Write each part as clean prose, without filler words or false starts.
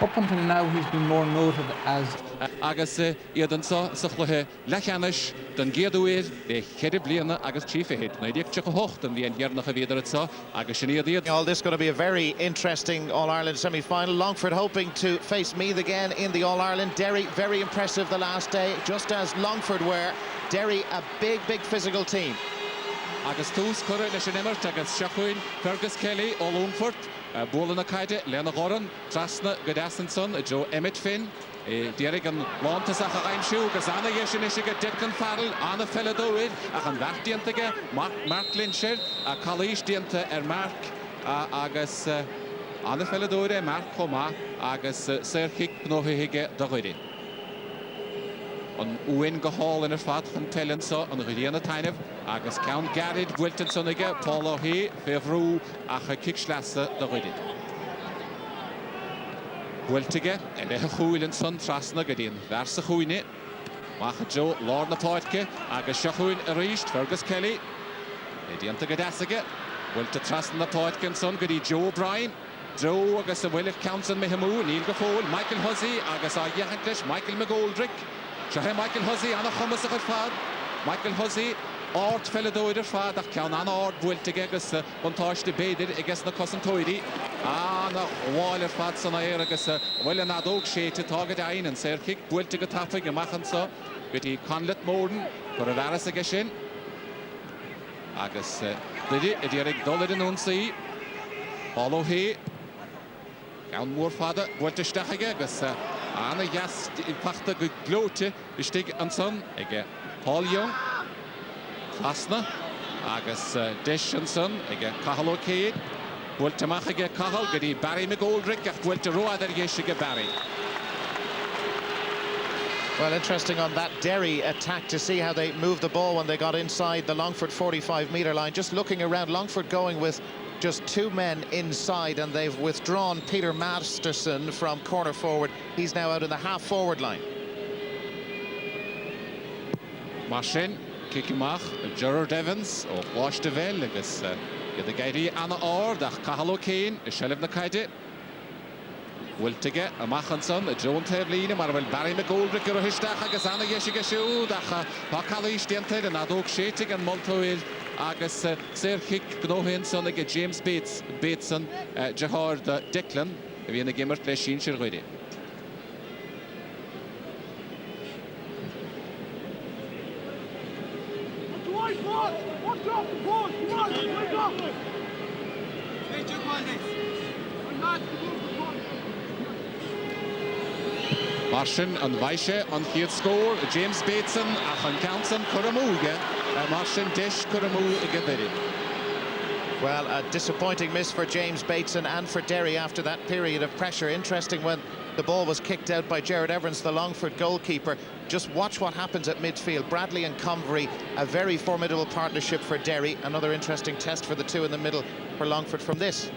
Up until now, he's been more noted as agus iad an sa chluthe lechanis den géadúir le cheir bliana agus trífehéid na ag te hocht an bhíon dhearnach a bhéidir atá agus sin iad. All this going to be a very interesting All-Ireland semi-final. Longford hoping to face Meath again in the All-Ireland. Derry very impressive the last day, just as Longford were. Derry a big physical team. Agus tús curra leis an immert agus seachuin Fergus Kelly ó Longford. Bóla na caide, Lena Goran, Trasna Godasanson, Joe Emmett Finn. Derry an lántas a chaimsiú, agus anna dhéisin is go Declan Farrell, anna fella dóid, ach an bhardiantaige, Mark Lyncher, a Calís dianta Mark, agus anna fella dóid Mark Coma, agus Serchic Pnohiige dogóide. An uin go hall in fat an telensa an Ridiana Tainef, agus Count Garrett Wiltonsonige, Paul O'Hea, Fevrú, ach a kickslasse dogóide. Wiltige, en de Goeilen son Trasna gedien. Verse Goeine. Mag Joe Lord na Poitke. Agus Shachuin Riest, Fergus Kelly. Ediante Gadasige. Wilte Trasna na Poitken son gedi Joe O'Brien. Joe agus a Willich Counson Mehamu, Neil Gafol, Michael Hussey, agus a Jachanglish, Michael McGoldrick. Shahe Michael Hussey, Anna Hummus a Fad. Michael Hussey. Art felladóidir fad ach ceann anna ard bhuiilteige agus buntáiste béidir agus na cosan tóidí. Na bháilir fad sanna agus bhfuil na dóg séte tágad ein an Serchic bhuiilteige tafaig amachansa go dtí Conlet Morden gur a bheras aige sin. Agus duine I dtíar ag dulad in únsaí. Paul O'Hea. Ceann mór fada bhuiilteisteige agus anna gheas pachta go glóte istigh an son ag Paul Young. Asna, agus Deshanson, ag Cahal O'Cade, Bwyltamach ag Cahal, gyda Barry McGoldrick, ach Bwylta road ar ag Barry. Well, interesting on that Derry attack to see how they moved the ball when they got inside the Longford 45-metre line. Just looking around, Longford going with just two men inside, and they've withdrawn Peter Masterson from corner forward. He's now out in the half-forward line. Marcin. Kikimach, Gerard Evans, ó Bláiste Bhéil, agus the gairí Anna Ard, ach Cahal O'Kane, Shelib na Caide. Wiltige, a Machanson, Joan Tevlina, mar bhfuil Barry McGoldrick ar a histeach agus Anna Yeshige siúd, ach Tá Calís diantaid an adóg sétig an Multoil, agus Serchic Gnóhénson ag James Bateson, Jahar Declan, a bhí na gimmert leis sin sir roiide. Marcin an Vaishe an Chiad score, James Bateson ach an Counson Curamúge, Marcin Dish Curamú ag Derry. Well, a disappointing miss for James Bateson and for Derry after that period of pressure. Interesting when the ball was kicked out by Gerard Evans, the Longford goalkeeper. Just watch what happens at midfield. Bradley and Convery, a very formidable partnership for Derry. Another interesting test for the two in the middle for Longford from this.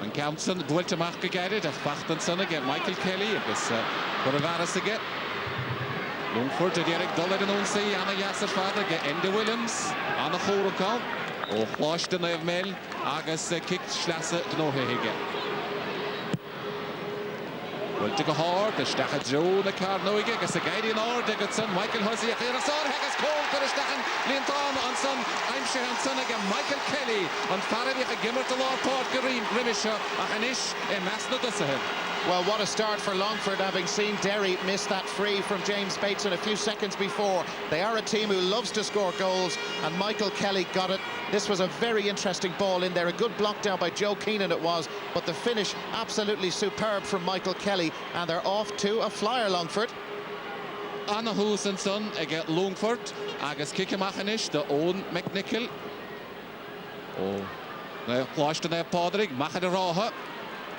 And Counson, Bwyltamach gegeirid, ach Bachtanson again, Michael Kelly, agus Guravaras again. Longford, Derek Dullard and Unsi, Anna Yasser Father, Enda Williams, Anna Chorokal, ó Chláiste Naomh Mill, agus kick Schlasse Gnóthaige. Bwylta go hard, Isteach Joe na Carnoige, agus a gairí an ard, agus son Michael Hussey, ach Irasar, agus Cole, gur Isteach Linton, an son, Aimshe an son again, Michael Kelly, an Faradich a Gimmert the Lord Port Green, Grimisha, ach Anish, Masna Dussahin. Well, what a start for Longford, having seen Derry miss that free from James Bateson a few seconds before. They are a team who loves to score goals, and Michael Kelly got it. This was a very interesting ball in there. A good block down by Joe Keenan it was, but the finish absolutely superb from Michael Kelly, and they're off to a flyer, Longford. Anna Húsanson ag Longford, agus Kikimachanish, the own McNichol. Oh, na Chláiste na Pádraig, Machad a Ráha.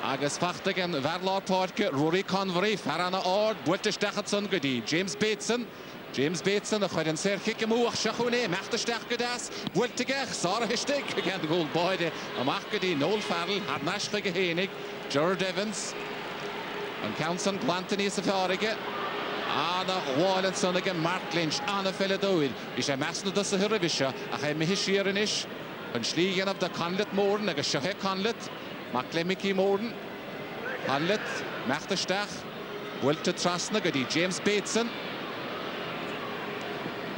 Agus fachtig an Verlár Párke, Rory Convery, Farana Ard, Bwylta Stachatson godi, James Bateson. James Bateson, a chuid an Serchic amúach seachúné, Mechtasteach godas, Bwyltige, Sara Histig, again the goal boide, amach godi, Noel Farrell, had Nashrig a Hénig, Gerard Evans, and Counson Plantany sa Farige, Anna Wallenson again, Mark Lynch, Anna Felladóid, is a Masna da sa Hiravisha, a chai Mihishiranish, and Schlígan of the Conlet Morden, agus Shahe Conlet, Maclemiki Morden, Hallet, Machtestach, Wilte Trasna, Gadi James Bateson.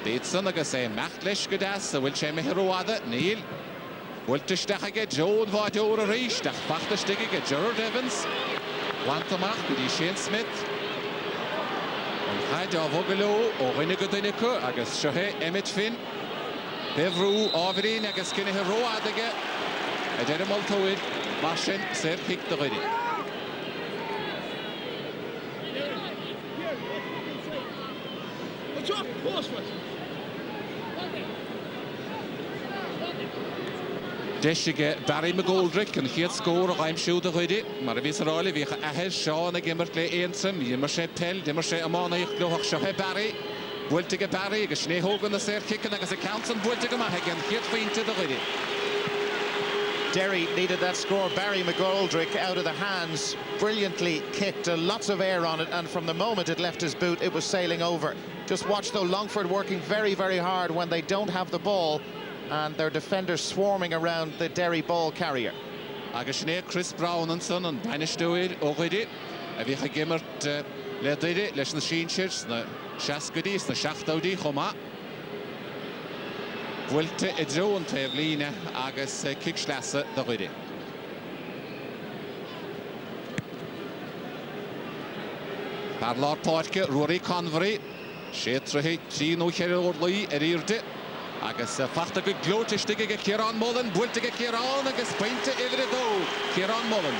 Bateson, agus Machtlesh Gadas, Wilche Mehiroada, Neil. Wilte Stachage, Joan Vadora Reish, Dach Bachtestigge, Gerard Evans. Wantamach, Gadi Shane Smith. Haid Vogelo, Orinigodinico, agus Shohe, Emmett Finn. Bevru, Averin, agus Kinne Heroadige. Edemoltoid, Marchen, Ser Kick the Ready. Deschige Barry McGoldrick and he had score I'm sure the ready. Marvisarali vi ahel Sean Gimmertle Ensum, Yimmershe Pell, Dimmershe Amana Yloch Shahe Barry, Bultige Barry, Gashne Hogan the Ser Kicken as a council, Bultige Mahagan, he had fainted the ready. Derry needed that score. Barry McGoldrick out of the hands, brilliantly kicked, lots of air on it, and from the moment it left his boot, it was sailing over. Just watch though, Longford working very, very hard when they don't have the ball, and their defenders swarming around the Derry ball carrier. Agashne Chris Brown and son and Banishtoid already. Have gimmert Ledide, Lesson Sheenshires, the Shaskadis, the Shaftaudi, Homa. Wilte Edron Tevlina, Agus Kickschlasse, the ready. Parlar Portke, Rory Convery, Shetrahi, Chino Herorli, Erirte. Agus fachta go glóteistige Kieran Mullen, Bultige Kieran, agus pointe Ivrido, Kieran Mullen.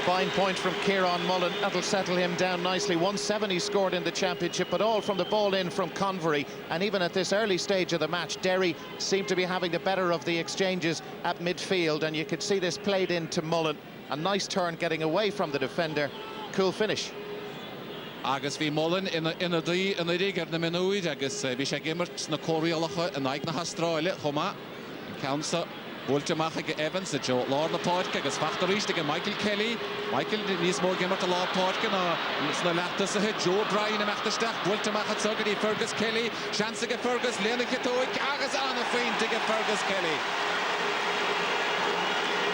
Fine point from Kieran Mullen, that'll settle him down nicely. 170 scored in the championship, but all from the ball in from Convery. And even at this early stage of the match, Derry seemed to be having the better of the exchanges at midfield, and you could see this played into Mullen. A nice turn getting away from the defender, cool finish. Agus vi Mullen in a rigger na minuid, agus vi sé gimmert na Coriolacha yn aig na Australia, Homa, Council, Bultemacha Evans, the Joe Lord Portke, agus Fachteriste, Michael Kelly, Michael Nismo gimmert a Lord Portke, na Lachtas a Joe Bryan a Machtestach, Bultemacha Zogadi, Fergus Kelly, Chancige Fergus, Lenny Kitoik, agus Anna Fein to Fergus Kelly.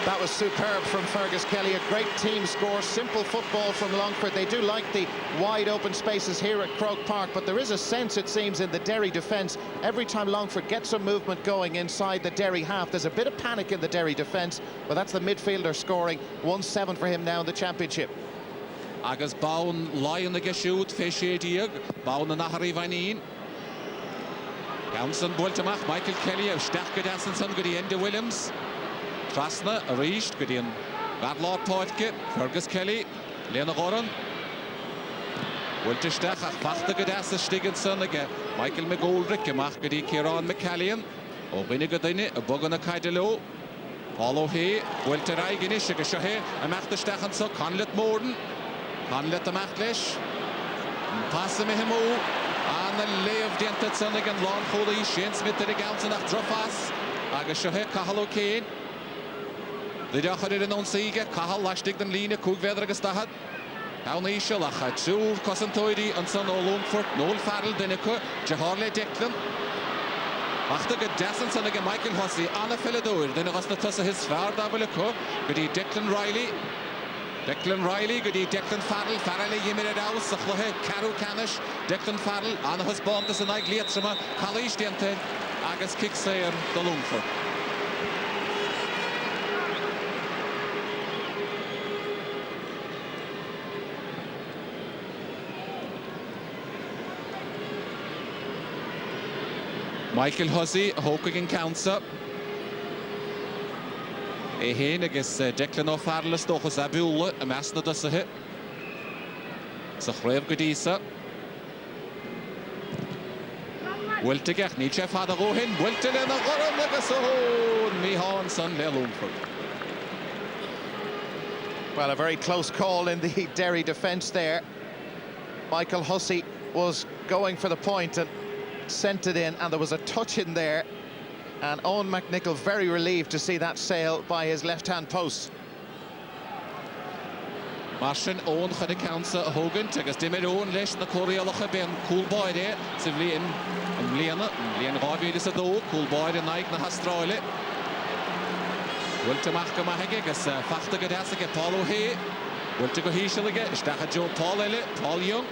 That was superb from Fergus Kelly, a great team score, simple football from Longford. They do like the wide open spaces here at Croke Park, but there is a sense, it seems, in the Derry defence. Every time Longford gets some movement going inside the Derry half, there's a bit of panic in the Derry defence, but that's the midfielder scoring. 1-7 for him now in the championship. Agus Baun Lion the Geshoot, Feshiediag, Baun and Nahari Vanin. Johnson Bultemach, Michael Kelly, Stachke Dassenson, Goody Ende Williams. Trasna, Arish, Gideon, Vadlord Portke, Fergus Kelly, Lena Goran. Wilte Stach, Fachte Gedasse, Stiggenson, Michael McGoldrick, Gemach Gedi Kieran McCallion, Obinigadine, a Bogana Kaidelo, Paulo Hay, Wilte Raiginish, Shahe, a Machte Stachen so, Conlet Morden, Conlet the Machtlesh, Passamihimo, and the Lay of Dentetson again, Long Holy, Shane Smith, the Gaunson of Drofas, Agashahe, Kahalo Kane. The Dachar in on Siga, Kahal Lashtig than Lina, Cookweather Gastahad. Down the Shalacha, Jul, Cossentoidi, and son of Longford, Noel Farrell, Denico, Jaharle Declan. After the Dassens and again Michael Hussey, Anna Philadoir, then it was the Tussa his Far Davilico, good Declan Riley. Declan Riley, good Declan Farrell, Farrell Yimir House, Sahlohe, Caru Canish, Declan Farrell, Anna Husbond, the Sanai Glietrama, Kalish Dente, Agus Kicksayer, the Longford. Michael Hussey, Hokigan Council. Heen agus Declan O'Farrell stochas Abula, a Masna does a hit. It's a Chrev Godisa. Wiltigach, Nietzsche Father Rohin, Wiltilin, a Goram Legason, Mihan, son Longford. Well, a very close call in the Derry defence there. Michael Hussey was going for the point and sent it in, and there was a touch in there, and Owen McNichol very relieved to see that sail by his left-hand post. Martian Owen had a council Hogan, agus Dimmer Owen lesh na Coriolacha ben cool boy there, Sivlian and Liana Ravi is a do, cool boy the night na Australia. Bhfuilte amach go maithe agus fachta go deasa Paul O'Hay. Bhfuilte go híisiige isteach Joe Paul eile, Paul Young.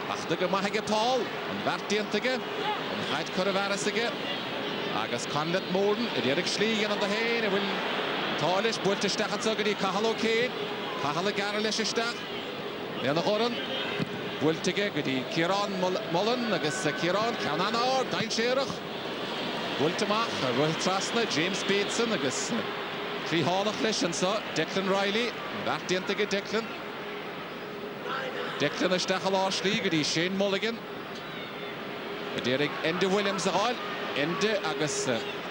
Fachta go maithe Paul, an bhartíontaige, an chaid curabharasige. Agus Conlet Morden, idir slígan an da hain, bhfuil tális, bhfuilte isteach an sogad í Cahal O'Kane, Cahal Garra leis isteach. Leanna Horan, bhfuiltige go dtí Ciarán Mullen agus Ciarán ceann an áir, dail séireach. Bhfuilteach a bhfuil trasna James Bateson agus Clíhánach leis an sa, Declan Riley, bhartíontaige Declan. Declan isteach a láslí go dtí Shane Mulligan. Idir Enda Williams a gáil. Ende agus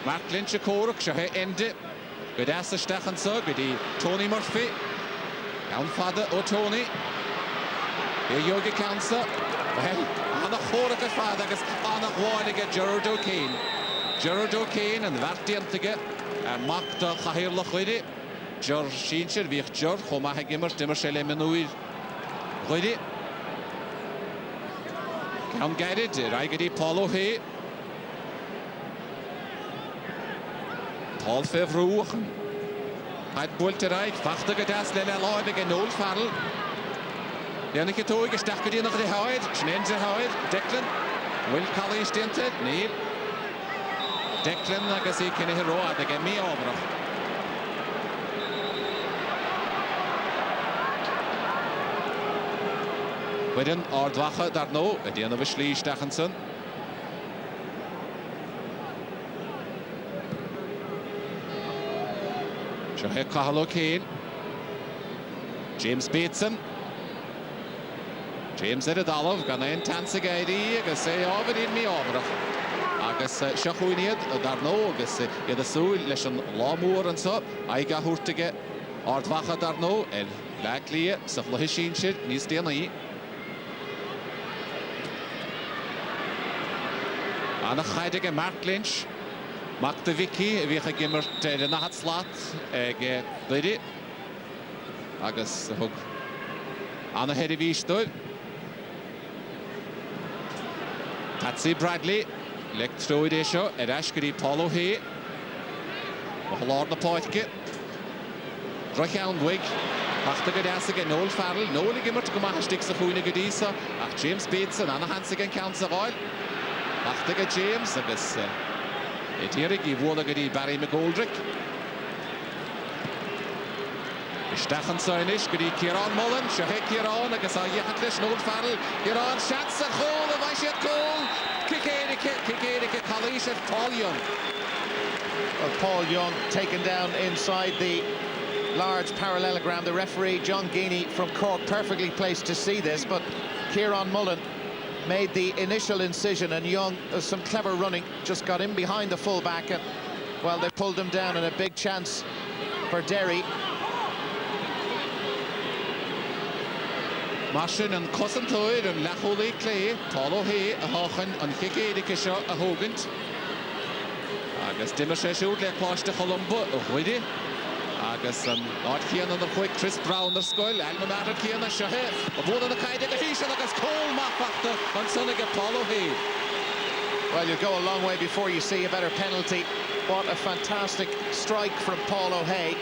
Mark Lynch a córach se he ende go deas isteach an sa go dtí Tony Murphy. Ceann fada ó Tony. Bé Yogi Cansa. Anna chórach a fada agus anna gháilige Gerard O'Kane. Gerard O'Kane an bhartíontaige macht a chahirirlach chuide. Ger sínsir bhíoch Ger chomaithe gimmar dimar sé le minúir chuide. Ceann gairid raig go dtí Paul O'Hay. Paul Fevruchen. Had bhfuilte raig fachta go deas le láidige Noel Farrell. Déanna go tóig isteach go dtí nach dtí háid, Snéinse háid, Declan. Will Colley stianta, Neil. Declan agus í cinna hiróid ag mí ábrach. Bhuidan ardhacha dar nó a déanamh slí isteach an san. Seo he Cahal O'Kane. James Bateson. James Eridalov gan ein tansa gaidí agus é ábhar íon mí ábrach. Agus seo chuinead dar nó agus iad a súil leis an lámúr an sa aig a thuirtaige ardhacha dar nó le lia sa chluiche sínsir níos déana í. Anna chaidige Mark Lynch. Mac de Vicky, bhíocha gimmart de nahat slát ag Lady. Agus thug Anna Heddy Vístúil. Patsy Bradley, lectróid é seo, eis go dtí Paul O'Hay. Lár na páitce. Roicheann Wig, fachta go deasa Noel Farrell. Noel gimmart go maithastig sa chuoine go dísa, ach James Bateson, Anna Hansig an ceann sa gáil. Fachta go James agus Itírig í bhóla go dtí Barry McGoldrick. Isteach an sáinis go dtí Ciarán Mullen, se he Ciarán agus a dhéchant leis Noel Farrell. Ciarán seans a chól a bhaid siad cól. Cicéirice Colley siad Paul Young. Well, Paul Young taken down inside the large parallelogram. The referee, John Geeney from Cork, perfectly placed to see this, but Ciarán Mullen made the initial incision, and Young, some clever running, just got in behind the fullback, and well, they pulled him down, and a big chance for Derry. Marsin an cosantóid an lecholaí clé, Paul O'Hay a háchan an cicéirice seo a thógant. Agus dimar sé siúd le pláiste Columba a chuide. Agus an áitchéan an chuig Chris Brown ar scoil, Elma Matter chéan a sehe. A bhód an a caiide go híise agus cól machfachta an sunnaige Paul O'Hay. Well, you go a long way before you see a better penalty. What a fantastic strike from Paul O'Hay.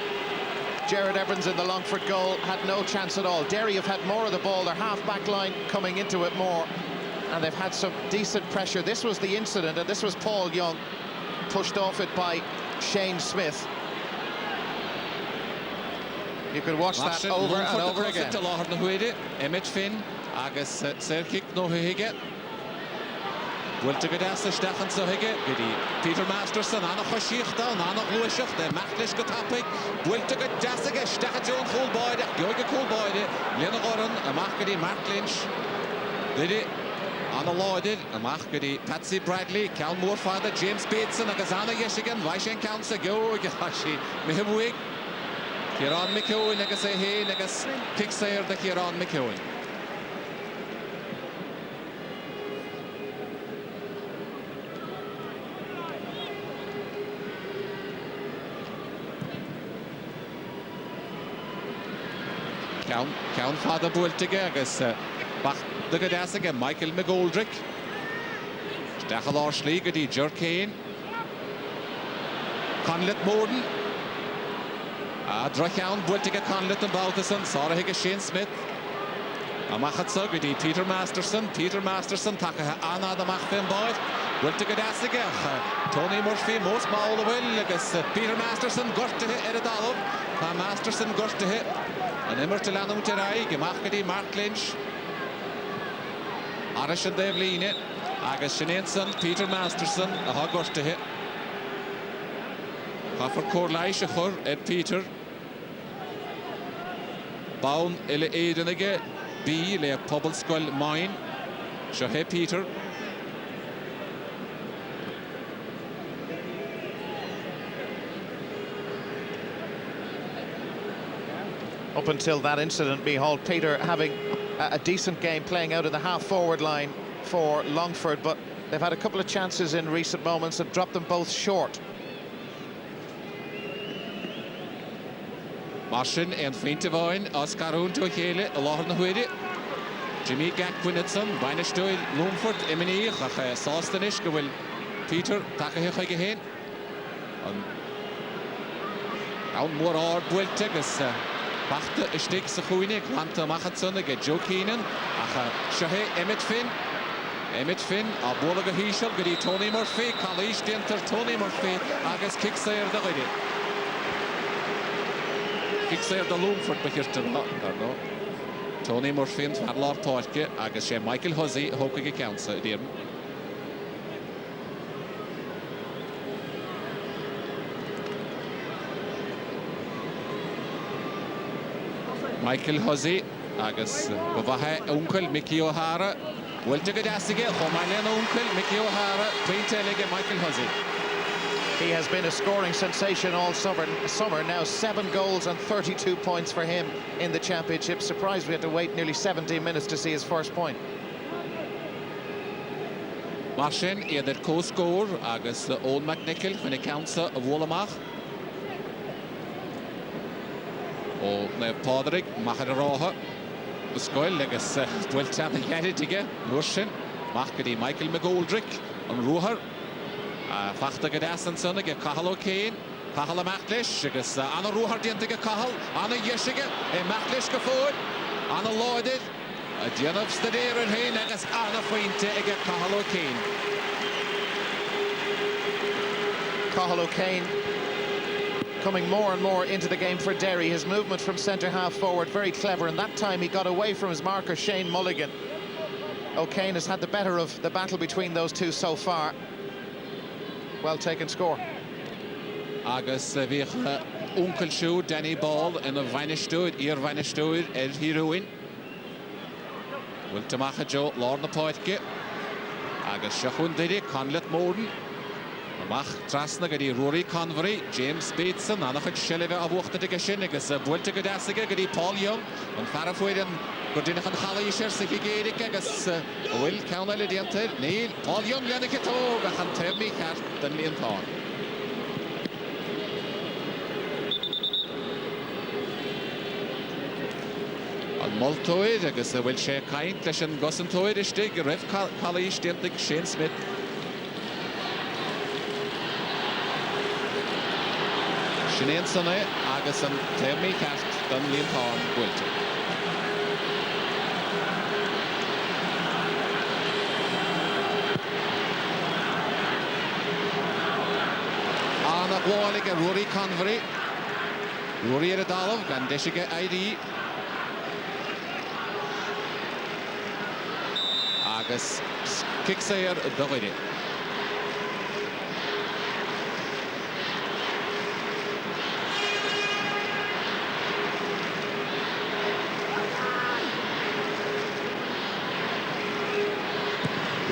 Gerard Evans in the Longford goal had no chance at all. Derry have had more of the ball, their half-back line coming into it more, and they've had some decent pressure. This was the incident, and this was Paul Young, pushed off it by Shane Smith. You could watch that over and over again. Emmett Finn, agus Serkic no Huige. Bhfuilte go deas isteach an sa Huige, go dtí Peter Masterson, anna chosíochta, anna gluiseach, de meachlis go tapig. Bhfuilte go deas aige isteach a Joan Coolboide, George Coolboide, Lena Goran, amach go dtí Mark Lynch. Didi, Anna Lloyded, amach go dtí Patsy Bradley, Cal Moore father, James Bateson, agus Anna Yeshigan, Vaishen Counsa, George, Hashi, Mihimwig. Ciarán McEwen agus é héin agus picsair de Ciarán McEwen. Ceann fada bhfuilteige agus bachta go deas aige Michael McGoldrick. Isteach a láslí go dtí Ger Kane. Conlet Morden. Drachaun builtige Conlett and Baltason, Sarah Higga Shane Smith. Amachatsa gudi Peter Masterson, Takaha Anna the Machfin Boyd. Builtige Dassiga, Tony Murphy, most Maul Will, Peter Masterson, Gurte Eredalov, Masterson Gurte, and Emertilanum Terai, Gemachadi, Mark Lynch, Arish and Devline, Agus Shenanson, Peter Masterson, a Hogurte. Haffer Corlaisha Hur, Ed Peter. Baun Ele Edenige, B, Le Pobble Skull Mine, Shahe Peter. Up until that incident, Micheál, Peter having a decent game playing out of the half-forward line for Longford, but they've had a couple of chances in recent moments and dropped them both short. Martin en Fintevain, Oscarun to Hele, Lorna Huidi, Jimmy Gackwinetson, Weinestoy, Longford, Emini, Sostanish, will Peter, Takahe. And more odd will take us. Bachte is sticks a Huinik, Lanta Machatson, get Joe Keenan, Shahe, Emmett Finn, a Bolaga Hishel, Gadi Tony Murphy, Kalish Dinter, Tony Murphy, Agus kicks there the lady. Kicks there the Longford, but here's no. Tony Murphy and Farlar Torke, Agus Michael Huzzy, Hokage Council, dear. Michael Huzzy, Agus Bavahe, Uncle Mickey O'Hara, will take a dassige, Homalan Uncle Mickey O'Hara, Twintelige Michael Huzzy. He has been a scoring sensation all summer. Now 7 goals and 32 points for him in the championship. Surprised we had to wait nearly 17 minutes to see his first point. Martin, either co-score, Agus Old McNichol, when it counts of Wollamach. Og Padraig Macharoha, Skoil, Legas, Dweltan, Heritige, Nursin, Machadi, Michael McGoldrick, and Ruher, Fachta Gadasson, Kahalo Kane, Kahala Machtlish, Anna Ruher Dintige Kahal, Anna Yeshige, Machtlish Gafood, Anna Lloyded, Janov Stadir and Hay, Negas Anna Fuente, Kahalo Kane. Kahalo Kane coming more and more into the game for Derry. His movement from centre half forward very clever, and that time he got away from his marker Shane Mulligan. O'Kane has had the better of the battle between those two so far. Well taken score. Agus Vich Uncle Shoe, Danny Ball, and a Vanistud, Vanistud, Ed Heroin. Will Tamacha Joe, Lorna Poitke. Agus Shahun Diddy, Conlet Morden. Mach Trasna Gadi Rory Convery, James Bateson, Anachit Sheliva Abuchta de Gashinigas, Buelta Gadasiga, Gadi Paul Young, and Farafuid Gordinachan Halley Shersikigadik, Will County Diente, Neil, Paul Young, Yanikito, Gahantemi Cat, the Linton. Maltoid, I guess will share kind, Leshan Gossentoid, Stig, Rev Kalish, Dintic, Shane Smith. Shenanson, Agus and Termi Cast, Dunley and Horn, Wilton. Anna Warliga, Rory Convery, Rory Eredalov, Gandeshiga ID. Agus kicks here, Davide.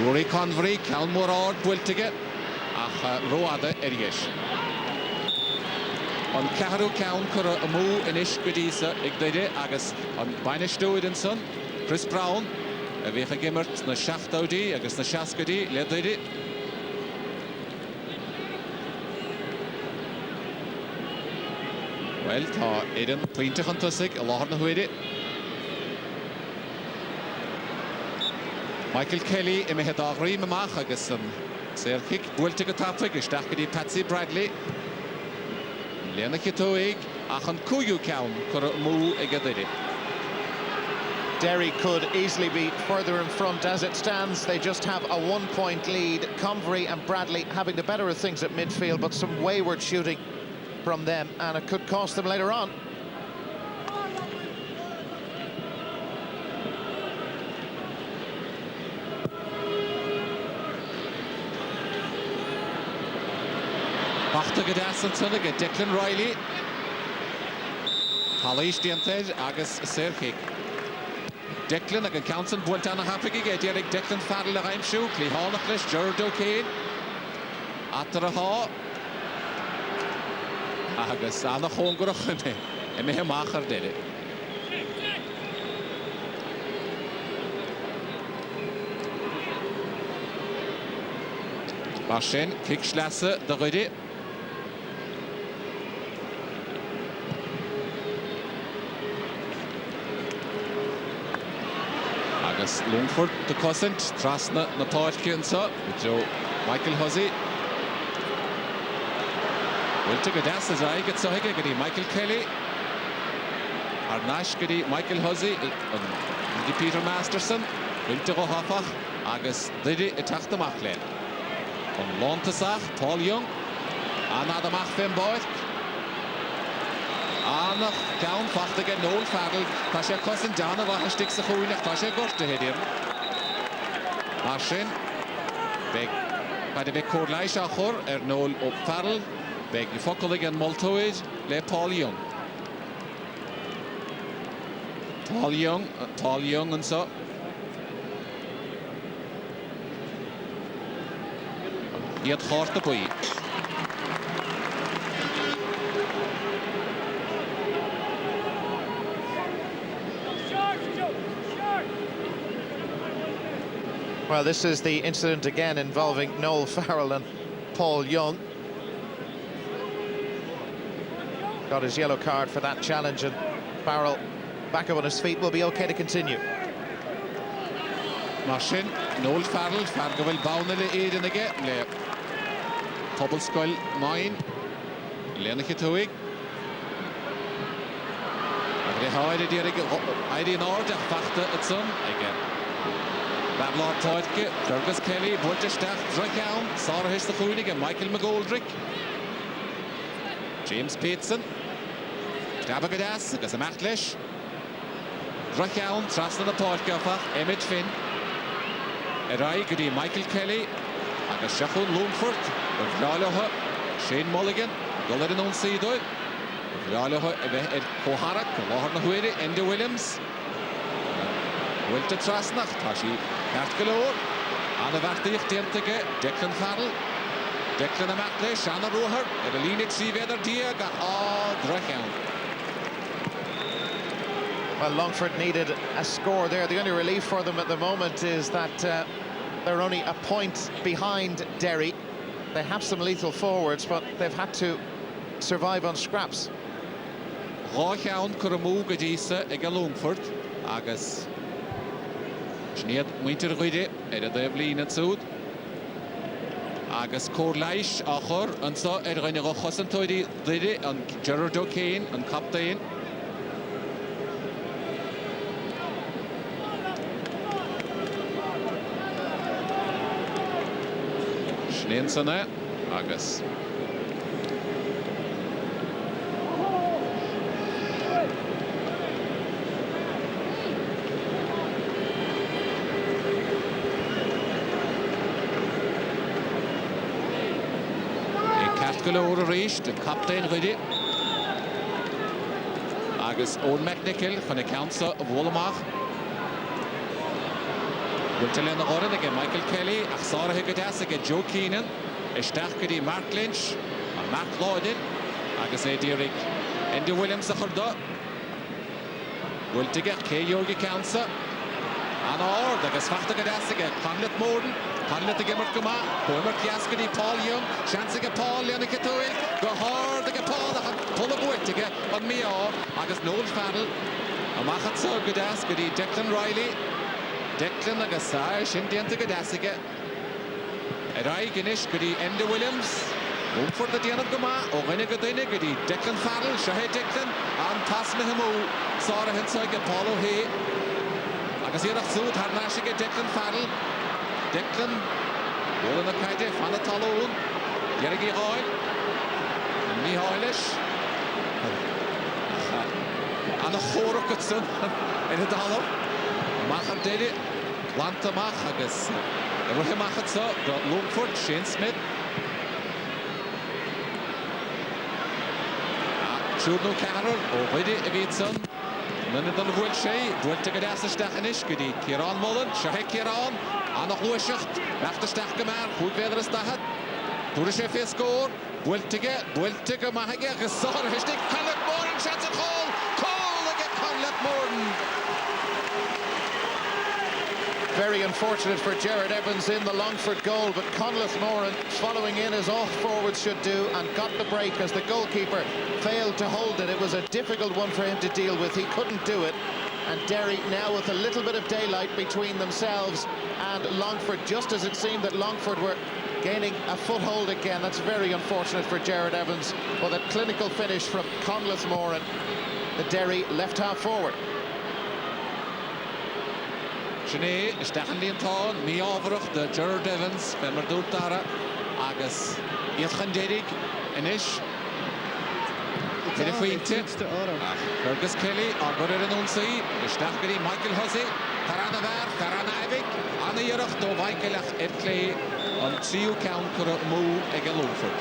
Rory Convery, Calmore Ord, Wiltige, Roada Erigesh. On Caharu Cown, Kura Amu, and Ishkudisa, Igdide, Agus, on Banistoid and Son, Chris Brown, a Vecha Gimmert, na Shaftaudi, Agus na Shaskudi, Ledide. Well, Ta Eden, Plinta Huntusig, a Lorna Huidi. Michael Kelly, Emehedagri, Mamach, Agusan, Serkik, Bultiga Tapig, Stakadi, Patsy Bradley, Lena Kitoig, ach an cúigiú ceann cur mú ag Derry. Derry could easily be further in front as it stands. They just have a 1-point lead. Convery and Bradley having the better of things at midfield, but some wayward shooting from them, and it could cost them later on. Bachta Gadas and Sunniga, Declan Riley. Halish Diented, Agus Serkick. Declan ag an Council Bueltan a hapig ige, Derek Declan Farrell a Heimshoe, Clee Honnachlish, Gerard O'Kane. Atar a ha. Agus Anna Hongurachine, Emme Macher did it. Bashin, Kickschlasse, de Rudi. Agus Longford de Cosint, Trasna na Táirciúnsa, Joe Michael Hussey. Wilta Gadas is aig at Sohiga, gadi Michael Kelly. Arnash gadi Michael Hussey, gadi Peter Masterson. Wilta go Hafach, agus Didi itachta Machlin. On Lontasach, Paul Young. Anna de Machfin Boyd. Anna down facht again Noel Farrell. Tasha Cousin Dana wa hastig sa chuinach Tasha Gorte hedir. Mashin. Beg by the big cord Leish achor Noel op Farrell. Beg you focal again Multoid le Paul Young. Paul Young and so. He had hard to play. Well, this is the incident again involving Noel Farrell and Paul Young. Got his yellow card for that challenge, and Farrell back up on his feet will be okay to continue. Mashin, Noel Farrell, Fargavil Bownele Eden again. Le Tobble Skull 9. Lenike Tuig. Agre Heide Dierig Heide in order, Fachte at Sun again. Babylon Toitke, Fergus Kelly, Bultestach, Drickown, Sarah Hish the Hoonigan, Michael McGoldrick, James Peterson, Gabagadas, Gas a Matlish, Drickown, Trasna the Toitke, Emmett Finn, Erai, Goody, Michael Kelly, Agus Shachun Longford, Vraloha, Shane Mulligan, Gullerin on Seadoy, Vraloha, Ed Koharak, Lahorna Huere, Enda Williams. Wilta Trasnach, Tashi, Kartgalore, Anna Vartich, Dentige, Declan Farrell, Declan Amatle, Shanna Roher, Evelina Xiveder Diaga, Drachan. Well, Longford needed a score there. The only relief for them at the moment is that they're only a point behind Derry. They have some lethal forwards, but they've had to survive on scraps. Drachan, Kuramu, Gadisa, Ega Longford, Agus. Snead Winter Ruide, Devlin and Sud. Agus Corlaish, Achor, and so Renero Hossentoidi, Didi, and Gerard O'Kane, and Captain. Schneensone, Agus. Galore reached, the captain Rudy. Agus Owen McNichol van de Council of Wollemach. Wiltelen de Orden again, Michael Kelly, Achsara Higadas again, Joe Keenan, Estarke die Mark Lynch, and Mark Lloydin, Agus Edirik, Andy Williams the Hurda. Wiltiger, K. Yogi Council. Anna Ord, Agus Fachtigadas again, Hamlet Morden. Hamlet the Gimmert Guma, Homer Kiaskadi, Paul Young, Chansiga Paul, Yannick Toy, go hard, the Paul, pull the boy to get on me off, Agus Noel Farrell, a Machatso Gudaskadi, Declan Riley, Declan Agasai, Shindian to Gadasiga, Erai Ginish, Goody, Enda Williams, Longford the Diana Gama, or Renegade, Declan Farrell, Shahe Declan, and Tasmehamo, Sarah Hensai, Paulo Hay. Agazira Sud, Harnashik, Declan Farrell, Declan, Ola Kaje, Fana Talon, Yergi Oil, Mihailish, and a Horokutson in a dollar. Machar did it, Lanta Machagas, Rohimachatsa, Longford, Shane Smith. Shurno Carroll, already a Vitson. None of the Wood Shay, Wood to get as a Stachanish, Goody, Kieran Mullen, Shahek Kieran, Anna Wishacht, after Stachkamar, who better is that? Turishef score, Wood to get Mahaga, Gasar, Hishtik, Conlet Moran, shots at Cole again, Conlet Moran. Very unfortunate for Jared Evans in the Longford goal, but Conleth Moran following in as all forwards should do and got the break as the goalkeeper failed to hold it. It was a difficult one for him to deal with. He couldn't do it. And Derry now with a little bit of daylight between themselves and Longford, just as it seemed that Longford were gaining a foothold again. That's very unfortunate for Jared Evans. But a clinical finish from Conleth Moran, the Derry left half forward. Sinead, Stachan Leonton, Mí Ábhairc, the Jared Evans, Femmer Dúltara, agus Iadchan Derrig, Inish. Finifuinte, Fergus Kelly, Argorir an Unsay, Stachgari, Michael Hussey, Tarana Ver, Tarana Avik, Anna Yerach, Do Vaikelach, Erkley, on Trio Counter, Mo, Egel Longford.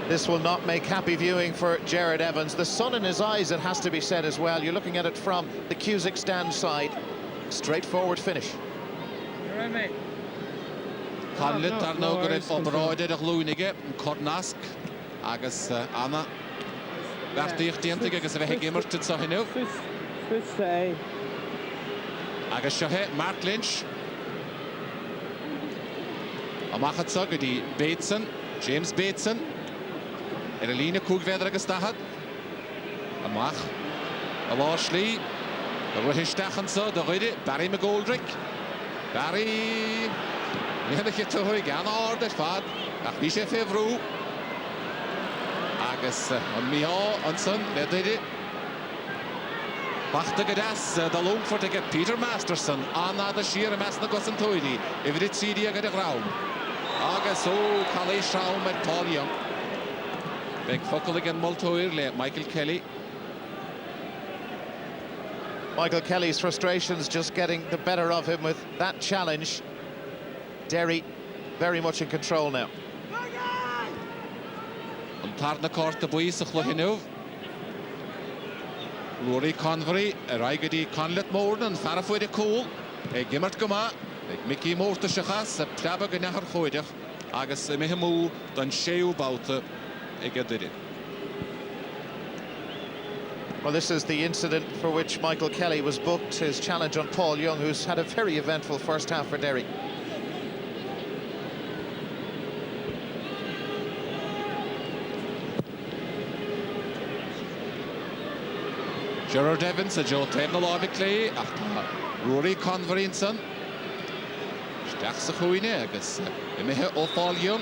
This will not make happy viewing for Jared Evans. The sun in his eyes, it has to be said as well. You're looking at it from the Cusick stand side. Straightforward finish. You're right, mate. Conlet ar nó go raibh obráidir a glúnige, Cornask, agus Anna. Bertíocht diantaigh agus a bheith gimmarte sa hinú. Agus seohe, Mark Lynch. Amachad sa go dtí Bateson, James Bateson. Er a lína cúgvéadar agus dahad. Amach. A láslí. A ruhisteachan sa, da ruide, Barry McGoldrick. Barry... Níhanach i tuhui gan árdach fad. Ach bhí sé féhrú. Agus an Miá anson, le duide. Bachta gadas, da Longford ag Peter Masterson. Anna da siar a mes na gosan tuidi. Ifrid sídi ag ag raum. Agus ó, Calais Raum at Paul Young. Big focal again Multoir le Michael Kelly. Michael Kelly's frustrations just getting the better of him with that challenge. Derry very much in control now. An tarna corta buís a chluhinú. Rory Convery, a raigadi Conlet Moran, and Farafoid a cool. A gimmert goma, like Mickey Morta Shachas, a plaba ganahar choidach, agus a mehemu, dan sheu bauta. Well, this is the incident for which Michael Kelly was booked, his challenge on Paul Young, who's had a very eventful first half for Derry. Gerard Evans, a Joe Tednalovically, Rory Convery-son. Stach sa chuine agus imithe ó Paul Young.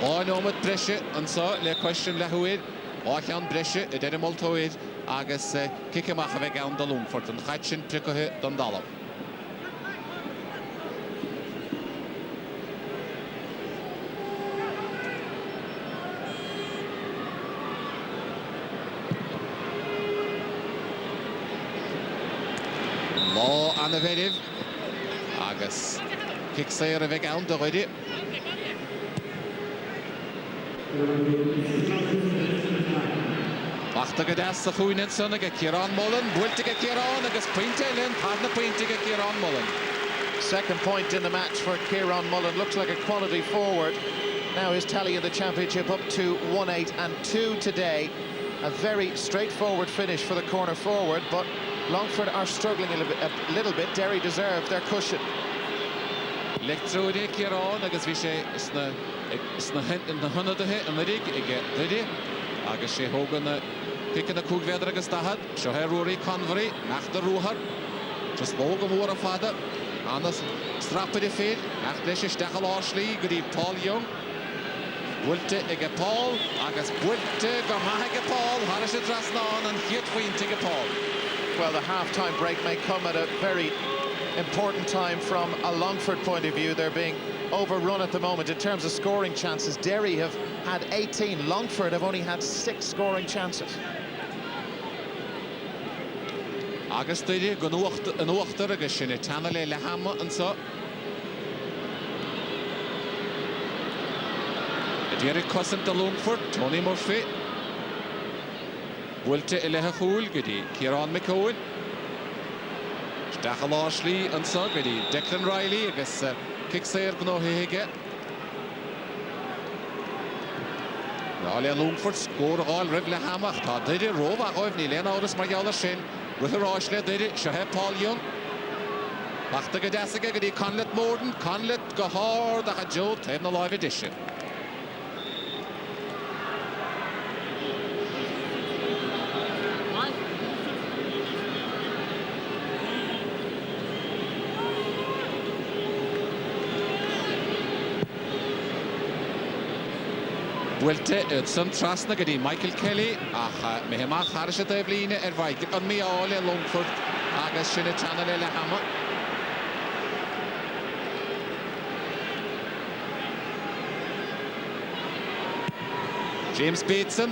Áinómad breise an sa le question le huid. Áchean breise I deidir Multoir agus kickamach a bheith gan da Longford an chaid sin tricothe don dalam. Má anna bheirih agus kick séir a bheith gan da ruide. Bachta gadas a chuinen son ag Kieran Mullen, builte ag Kieran agus pointe linn, padna pointe ag Kieran Mullen. Second point in the match for Kieran Mullen. Looks like a quality forward. Now his tally in the championship up to 1-8 and 2 today. A very straightforward finish for the corner forward, but Longford are struggling a little bit. Derry deserve their cushion. Lectrode Kieran agus bhí sé sna hunnadathe an rig ige duide agus sé hógan na pickan na cúgvéadar agus dahad seo Rory Convery nach de rúhar just bóga mór a fada Anders strapped the field. Nachleis is Stachel Ashley. Good Paul Young. Wulte ige Paul. Agus Wulte go mahige Paul. Harish Drasnan and Hit Wintige Paul. Well, the half-time break may come at a very important time from a Longford point of view. They're being overrun at the moment in terms of scoring chances. Derry have had 18. Longford have only had 6 scoring chances. Agus dydy yn uachtar agus sy'n y tanel e lehama yn so. Derry cosint y Longford, Tony Murphy. Wulte y lehe chŵl gyda Kieran McCowan. Stachel Ashley yn so gyda Declan Riley agus Kicksair gno hege. Nalia Longford sgôr gael rif lehamach. Ta dydy rof a goef ni len awrys mae iawn ar sy'n. Rwy'r Ashley dydy, Shahe Paul Young. Bachta gydasig gyda Conlet Morden. Conlet gyhord a Joe tef na live edition. Wilte sy'n trasna gyda Michael Kelly a mehemach haris y dyfline faig yn mi ole Longford agos sy'n y tanel e lehama. James Bateson,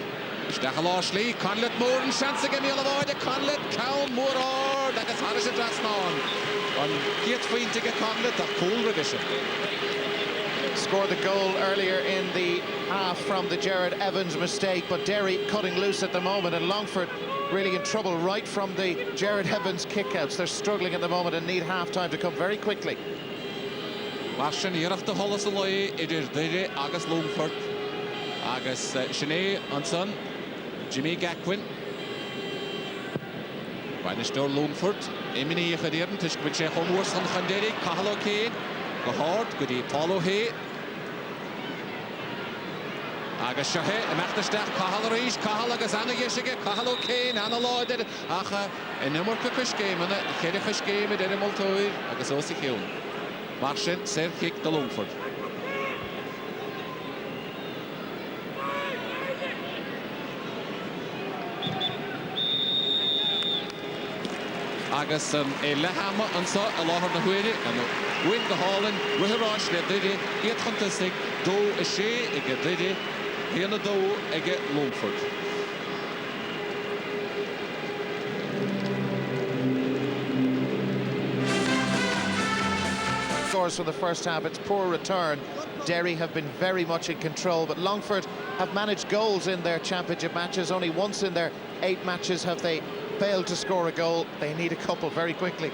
Stachel Ashley, Conlet Moran, chance y gymil o fod Conlet, cawn mŵr ord agos haris y drasna on. Ond Giet Fwyntig y Conlet a cool revision. Scored the goal earlier in the half from the Jared Evans mistake, but Derry cutting loose at the moment, and Longford really in trouble right from the Jared Evans kickouts. They're struggling at the moment and need half-time to come very quickly. Marsin iarach de hollas a loi idir dyri agus Longford agus Sinead Anson, Jimmy Gackwin. Bainistore Longford, Emini Yachadiran, Tishkwich Homewars on Khanderi, Kahalo Kane, Gahard, Goody Paulo Hay. Agus Shahe, Machtastach, Kahal Reish, Kahal agus Anna Yeshige, Kahalo Kane, Anna Lloyd, Acha, and no more cookish game, and a Kerifish game at Animal Toy, agus Ossie Hill. Martin, serve kick the Longford. Agus Lehama and so a lot of the Huidi and win the Holland, Ruhirash, they did it, get fantastic, do a shea, a get did it. Here in the door, I get Longford. Scores for the first half, it's poor return. Derry have been very much in control, but Longford have managed goals in their championship matches. Only once in their 8 matches have they failed to score a goal. They need a couple very quickly.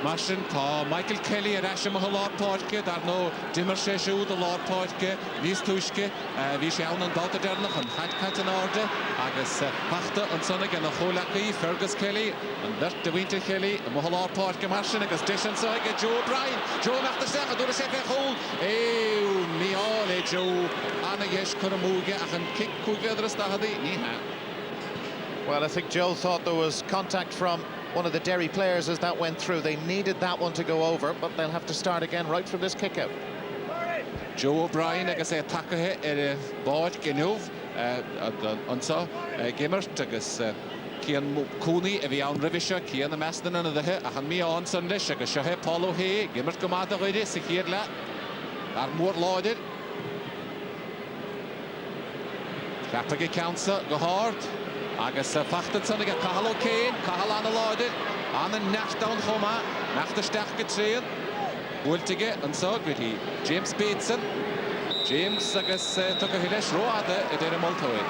Martin, Michael Kelly at Asham Lord Portke, there no Dimmer Sheshu, the Lord Portke, Vis Tushke, Vishaun and Daughter Dernach, and Hadcat in order, Agus Pachta and Sonic and the Holaki, Fergus Kelly, and Bert de Winter Kelly, and Mohalor Portke Martin, Agus Dish and Soig, Joe Bryan, Joe after second, do the second hole, Miole, Joe, Anna Yesh Kuramuga, and kick Kugadra Stahadi, Niha. Well, I think Joe thought there was contact from one of the Derry players as that went through. They needed that one to go over, but they'll have to start again right from this kick-out. Joe O'Brien, agus takahe báid ginúv ansa gimmert agus Cian Cooney a bhí an rivisha Cian na mesdan an adhe a han mi an san leis agus Shahe Paulo Hay gimmert gomada goide sa chéad le ar mór láidir. Rapage Counsa go hard. Agus fachtan son ag Kahalo Kane, Kahal anna láidir, anna nacht down choma, nacht a stach getréad, Wultige an so gwydi James Bateson, James agus tug a hilesh roada a dyr Moltoid.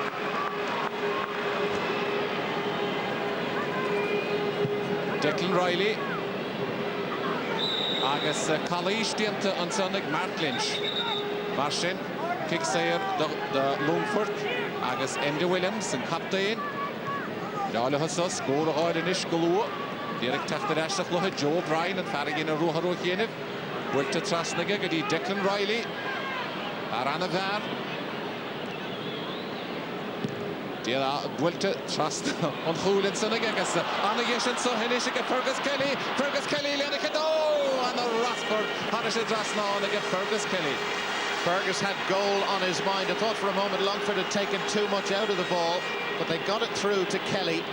Declan Riley, agus Callish dianta an son ag Mark Lynch, Marsin, kicksayer the Longford, agus Andy Williams and captain. Dála hosa scór a áid in isgolú. Dírek teachtar eisach luthe Joe Bryan and farigin a ruharú chéanamh. Bhuilte trasnaige go dtí Declan Riley. Ar anna bhar. Díra bhuilte trasna an chúlinn sanna agus anna dhéis an so hinis ag Fergus Kelly. Fergus Kelly lena cadó. Longford. Harish Drasna on again Fergus Kelly. Fergus had goal on his mind. I thought for a moment Longford had taken too much out of the ball, but they got it through to Kelly.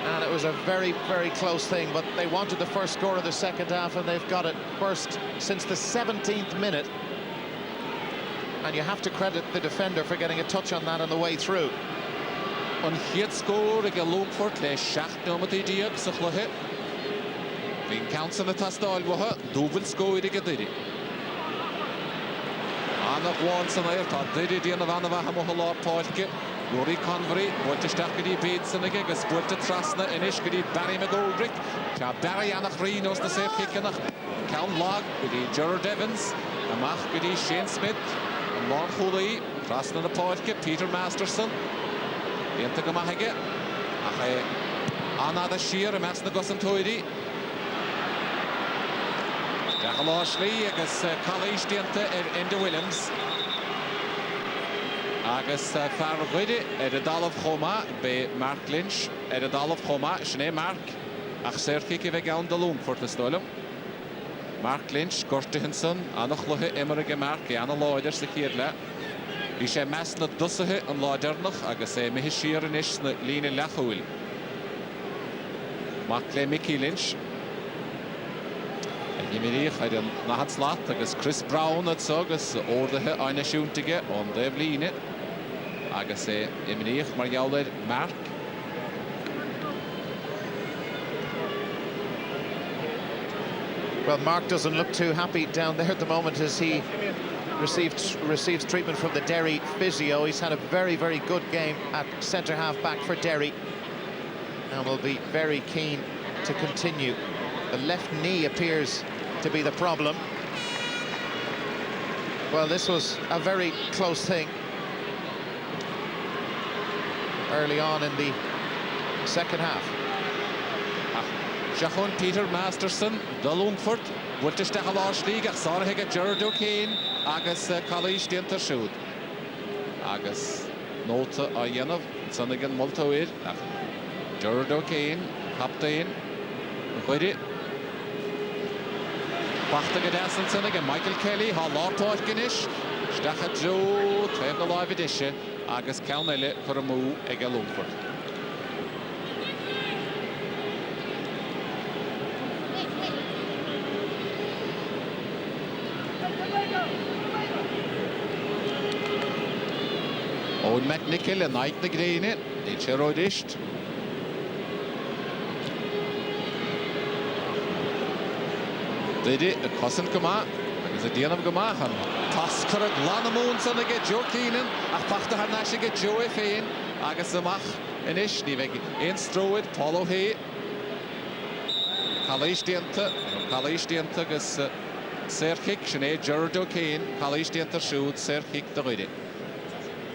And it was a very, very close thing, but they wanted the first score of the second half, and they've got it first since the 17th minute. And you have to credit the defender for getting a touch on that on the way through. On hit score again Longford, le shacht nomati diag sachlhe. Been counts on the tastal waha, double score again Derry. Anna once and I thought Derry the Vanava Hamohala Park. Rory Convery, what to stack the beats and again, sport to Trasna and Ishkadi Barry McGoldrick. Barry Anachrinos the safe kick and Count Log, the Gerard Evans, a Mach, the Shane Smith, and Lon Hooley, Trasna the Park, Peter Masterson. Into Gamahage, Anna the Sheer, a Master Gossan Toidi. Jackalashly, I guess College Dienta into Williams. Agus Fargwide, the Dal of Homa, by Mark Lynch, the Dal of Homa, Schnee Mark, ach Serkik vegan de Longford the Stolum. Mark Lynch, Gorstihenson, Anachlohe, Emmerige Mark, Anna Lloyder, Sekirla. Is a mass not Dussehe and Lloydernach, Agus a Mehishir and Ish, Line Lachul. Mark Mickey Lynch. Immediately, I don't know how to slot, Agus Chris Brown at Sogus, or the Eine Schuntige, on the Line. Agus immediately, Marjauler Mark. Well, Mark doesn't look too happy down there at the moment as he receives treatment from the Derry physio. He's had a very, very good game at centre-half back for Derry and will be very keen to continue. The left knee appears to be the problem. Well, this was a very close thing early on in the second half. Jachon Peter Masterson, the Longford, Wultiste Halash League, Sarhega Gerard O'Kane, Agus College Dinter Shoot. Agus Nota Ayenov, Sonigan Multoid, Gerard O'Kane, Captain, Hoodie. Bachta Gadasson Sonigan, Michael Kelly, Hallartot Ginish, Stachat Joe, Trevor Live Edition, Agus Calnelle for a move, Ega Longford. Owen McNichol and Nike the Green it, it's a rodist. Did it, a cousin Gama, is a dean of Gamahan. Tasker at Lanamoon, son again, Joe Keenan, a Pachta Harnashi get Joe Fain, Agasamach, and Ishnivig, in Strowed, Paulo Hay, Kalish Dienta, is Serkik, Sinead Gerard O'Kane, Kalish Dienta shoot, Serkik the Rudi.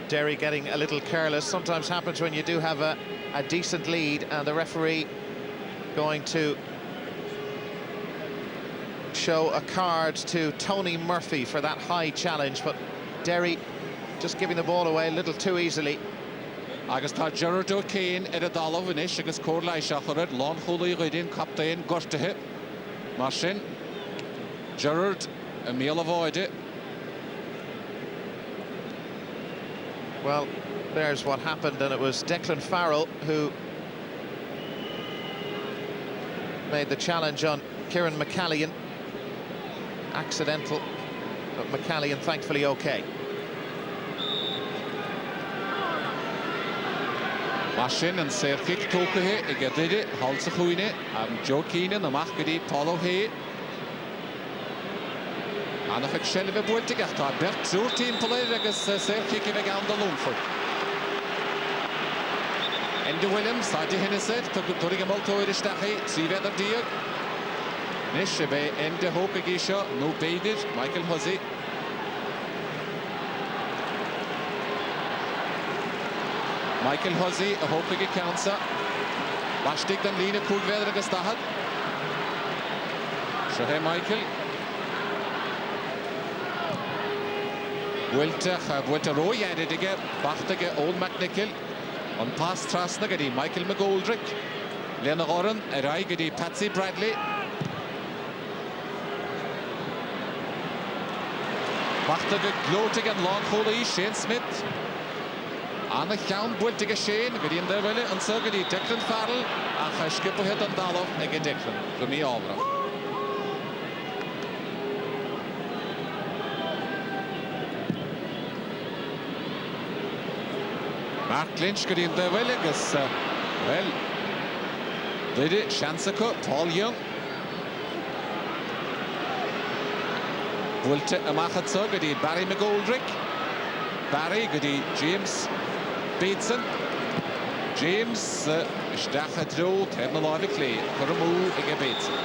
Derry getting a little careless. Sometimes happens when you do have a decent lead, and the referee going to show a card to Tony Murphy for that high challenge, but Derry just giving the ball away a little too easily. Agus tá Gerard O'Kane a dal of Nish, agus Corlai Shachared, Lon Hooley Ridin, Captain Gortehe, Martin, Gerard, a meal avoid it. Well, there's what happened, and it was Declan Farrell who made the challenge on Kieran McCallion. Accidental, but McCallion thankfully okay. Mashin and Serkik Tokahe, Igadidi, Halsahuine, and Joe Keenan, the Machgadi, Paulo Hay. And if it's Shelby Buertigata, Bert Zur team player against Serkik vegan the Longford. Andy Williams, Sadi Henneset, Turigamalto Iristahi, Siveder Diag. Nishebe, Ende Hokagisha, no Bader, Michael Hussey. Michael Hussey, a Hopige Cancer. Lastig den Line Kulveder Gestahad. Shahe Michael. Vuelta Roy added again, Bachtige, Old McNichol. On past Trasnagadi, Michael McGoldrick. Lena Oren, Eraigadi, Patsy Bradley. Bachta go glóte gan Longford Shane Smith. Anna Llawn bwylt ag Shane, gyda yn dyrwyli, yn so gyda Declan Farrell, a chysgip o hyd yn dalof ag Declan, rhywmi ofra. Mark Lynch gyda yn dyrwyli, gys, wel, dydy, Siansaco, Paul Young. Bwylte y machad so gyda Barry McGoldrick. Barry gyda James Bateson. James ysdach a dro, tern y lof I clé, cwrw mw ag Bateson.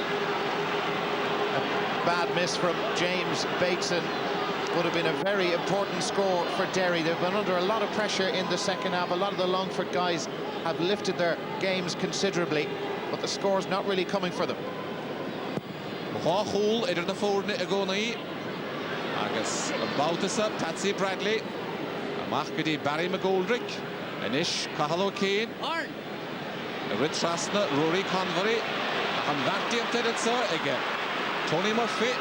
A bad miss from James Bateson would have been a very important score for Derry. They've been under a lot of pressure in the second half. A lot of the Longford guys have lifted their games considerably, but the score's not really coming for them. Mwa chŵl idir na ffwrni y gona I. Agus Bautisa, Patsy Bradley. Amach gyda Barry McGoldrick. Anish Cahalo Kane. Ryd Trasna, Rory Convery. Ac am farti am tyd so, ege Tony Murphy.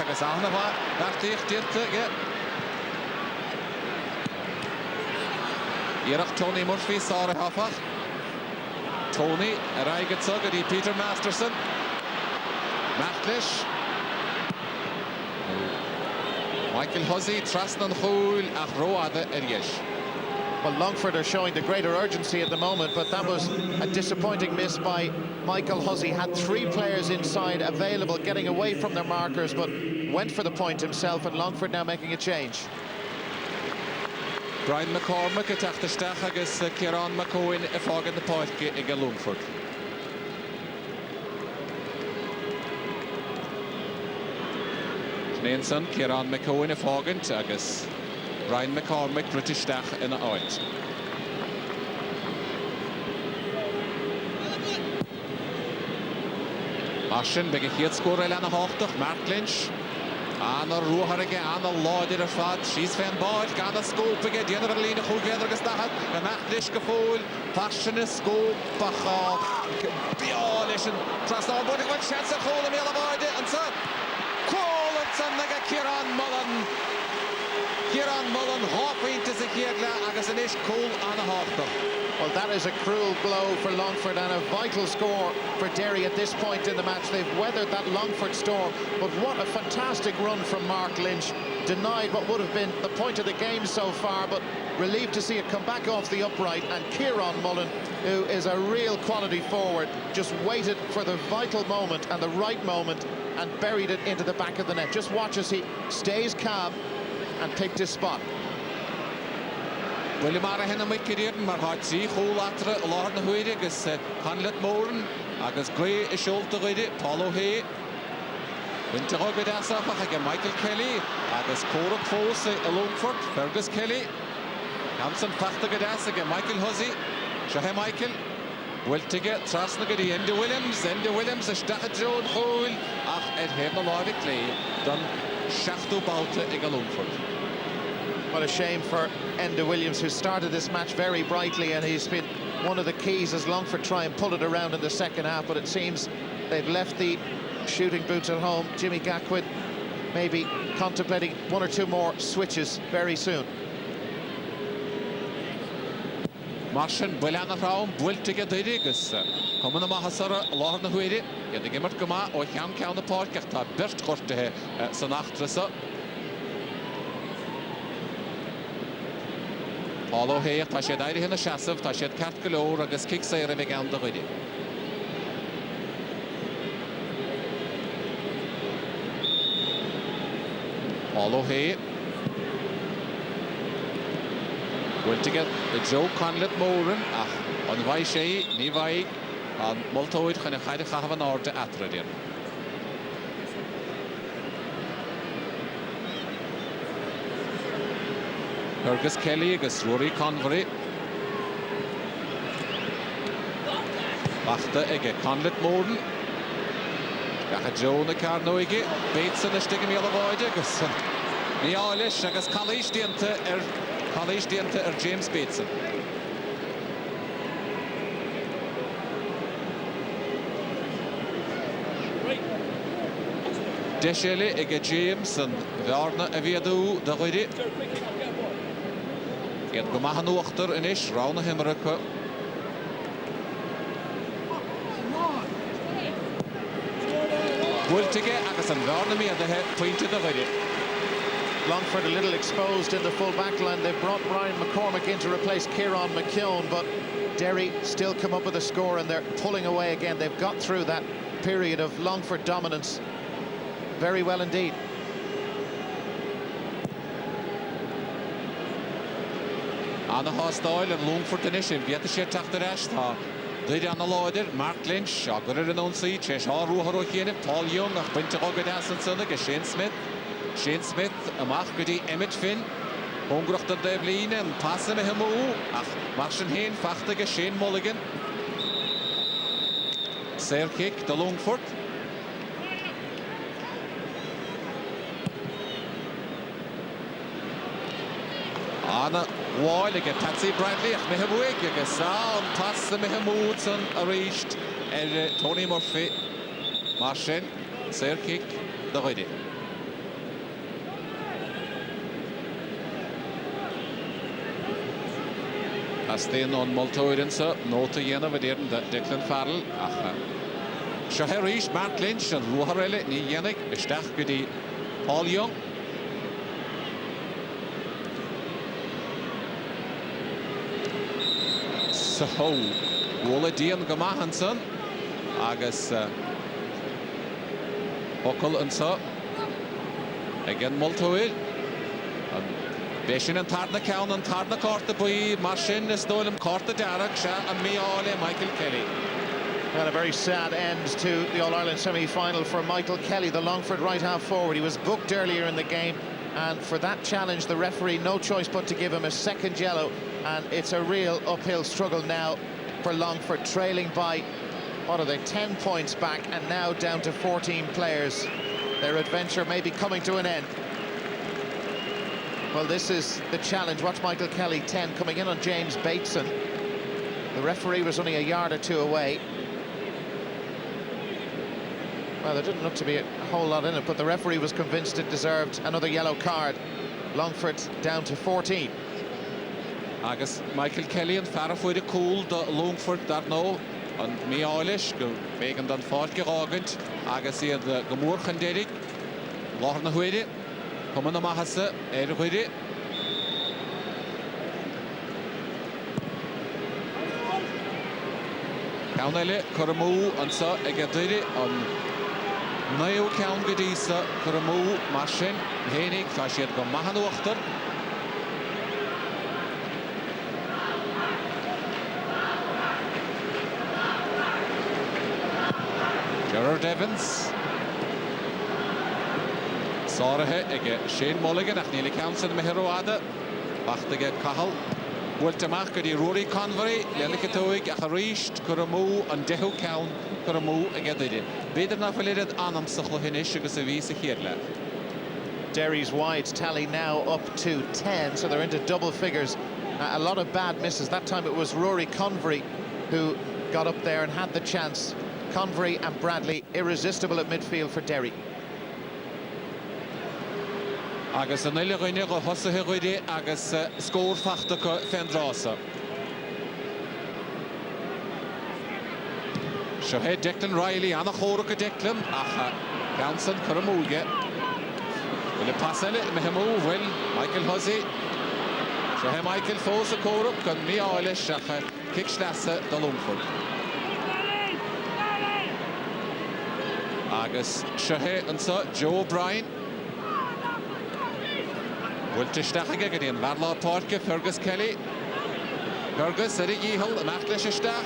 Agus ahna fa, farti eich dirta, ege. Irach Tony Murphy, Sara Hafach. Tony, Raigat so, gyda Peter Masterson. Machtlish. Michael Hussey, Trasnan Chul, ach Roada Eriesh. Well, Longford are showing the greater urgency at the moment, but that was a disappointing miss by Michael Hussey. Had three players inside available, getting away from their markers, but went for the point himself, and Longford now making a change. Brian McCormick at Achtastach agus Kieran McCowan a fog in the point ag Longford. Nenson, Kieran McCowan a fogant agus Brian McCormick British Dach in a oit. Ashen big a hit score Elena Hochtach, Mark Lynch. Anna Ruharige, Anna Lauder a fad, she's fan ball, Gana scope again, the other Lena Hogever Gestahat, the Machtlish Gafool, Passion is scope, Bacha, Biolish, and Trastor, but one chance of hole, Emil avoided, and so. Sannaga Kieran Mullen. Kieran Mullen, half-point is a Kiegla, agus an ish cool on a half. Well, that is a cruel blow for Longford and a vital score for Derry at this point in the match. They've weathered that Longford storm, but what a fantastic run from Mark Lynch. Denied what would have been the point of the game so far, but relieved to see it come back off the upright. And Kieran Mullen, who is a real quality forward, just waited for the vital moment and the right moment and buried it into the back of the net. Just watch as he stays calm and picked his spot. William Arahen met Kirian, maar had zie goal achter Lord na Huide, agus Hanlet Moran, agus Gray is shoulder rede, Paulo Hay. Winter good asaf, ag Michael Kelly, agus Corach Foss Longford, Fergus Kelly. Hampson fachter good as ag Michael Hussey, Shahe Michael. Wiltige, Trasnaga, Ende Williams, a Stachet Joan Hole, ach, et Hemna Lordy Clay, done Shafto Baute ag Longford. What a shame for Enda Williams, who started this match very brightly, and he's been one of the keys as Longford try and pull it around in the second half, but it seems they've left the shooting boots at home. Jimmy Gaquin maybe contemplating one or two more switches very soon. Martian, Bwylana Raum, Bwyltige Dirigus. Komen na Mahasara, Lord na Huide. Ja, de Gimmert Gama, o Jam Count the Park, ta Bert Korte, Sanachtressa. Paulo Hay, ta shed Irish in the Shasov, ta shed Cat Galore, agus kick say Revegan the Huide. Paulo Hay. Will to get the Joe Conlet Moran, on Vaishay, Nivai, and Multoid, can I hide a half an hour to Atradian. Fergus Kelly, against Rory Convery. Bachta, again, Conlet Moran. Gacha Joe na Carnoige, Bateson is sticking me on the void, against Nialish, against Kalish Diente. College Dienta James Bateson. Deshele ige James and Varna Aviadu the Ridi. Get Gomahan Wachter in Ish, Rauna Hemmerka. Will to get Agasan Varna me at the head, pointed the Ridi. Longford a little exposed in the full back line. They've brought Brian McCormick in to replace Kieran McKeown, but Derry still come up with a score and they're pulling away again. They've got through that period of Longford dominance very well indeed. Anna hostile and Longford initiative. Get the shit after Ashta. They down the loader. Mark Lynch, Shogger and Unsi, Cheshire Ruharo Paul Young, Pintagogadas and Sonic, Shane Smith. Shane Smith, Amach Goody, Emmett Finn, Hongrocht de Devlin and Passam Hemo, Martian Hain, Fachtige, Shane Mulligan. Sair kick, the Longford. Anna Wall, again, Patsy Bradley, Mehawig, again, Sound, Passam Hemoots and reached Tony Murphy. Martian, Sair kick, the ready. Astin on Multoidense, no to Yena Vadir, Declan Farrell. Shaharish, Mark Lynch, and Ruharelle, Ni Yenik, Bestach Gudi, Paul Young. So, Wola Dian Gamahanson, Agus Buckle and so. Again, Multoid. Beshin and Tarna Cown and Tarna Corta Boy, Marshin, Stolen Corta Derek, Shah and Miole, Michael Kelly. Well, a very sad end to the All-Ireland semi-final for Michael Kelly, the Longford right half forward. He was booked earlier in the game, and for that challenge, the referee no choice but to give him a second yellow, and it's a real uphill struggle now for Longford, trailing by, what are they, 10 points back, and now down to 14 players. Their adventure may be coming to an end. Well, this is the challenge. Watch Michael Kelly, 10, coming in on James Bateson. The referee was only a yard or two away. Well, there didn't look to be a whole lot in it, but the referee was convinced it deserved another yellow card. Longford down to 14. Agus Michael Kelly and Farah for the cool, the Longford that no, and me Eilish, go vegan dan fort geragend. Agus hier the Gemurchen Derek, Lorna Huide. Come on the Mahasa, Erhuidi. Counele, Kuramu, and so Egadiri on Nail Count Gadisa, Kuramu, Marshin, Henig, Fashiad Gomahan Wachter. Gerard Evans. Sarah again, Shane Mulligan, Nearly Council Meheroada, Bachtige Kahal, Walter Rory Convery, Lenikatoig, Acharish, Kuramu, and Dehu Count, Kuramu again. Better not related Anam Sakhlohinish, because of Visa Hirla. Derry's wides tally now up to 10, so they're into double figures. A lot of bad misses. That time it was Rory Convery who got up there and had the chance. Convery and Bradley irresistible at midfield for Derry. Agus an eile roiine go hosa heroide agus scór fachta go fendrasa. Seo he Declan Riley anna chóra go Declan ach Ganson Curamúge. Will it pass ele mehemú will Michael Hussey. Seo he Michael fós a chóra gon mí áilis ach kick slasa the Longford. Agus seo he an so Joe O'Brien. Will to Stachig again, Varla Parke, Fergus Kelly. Fergus, Eddie Yehel, Maclish Stach.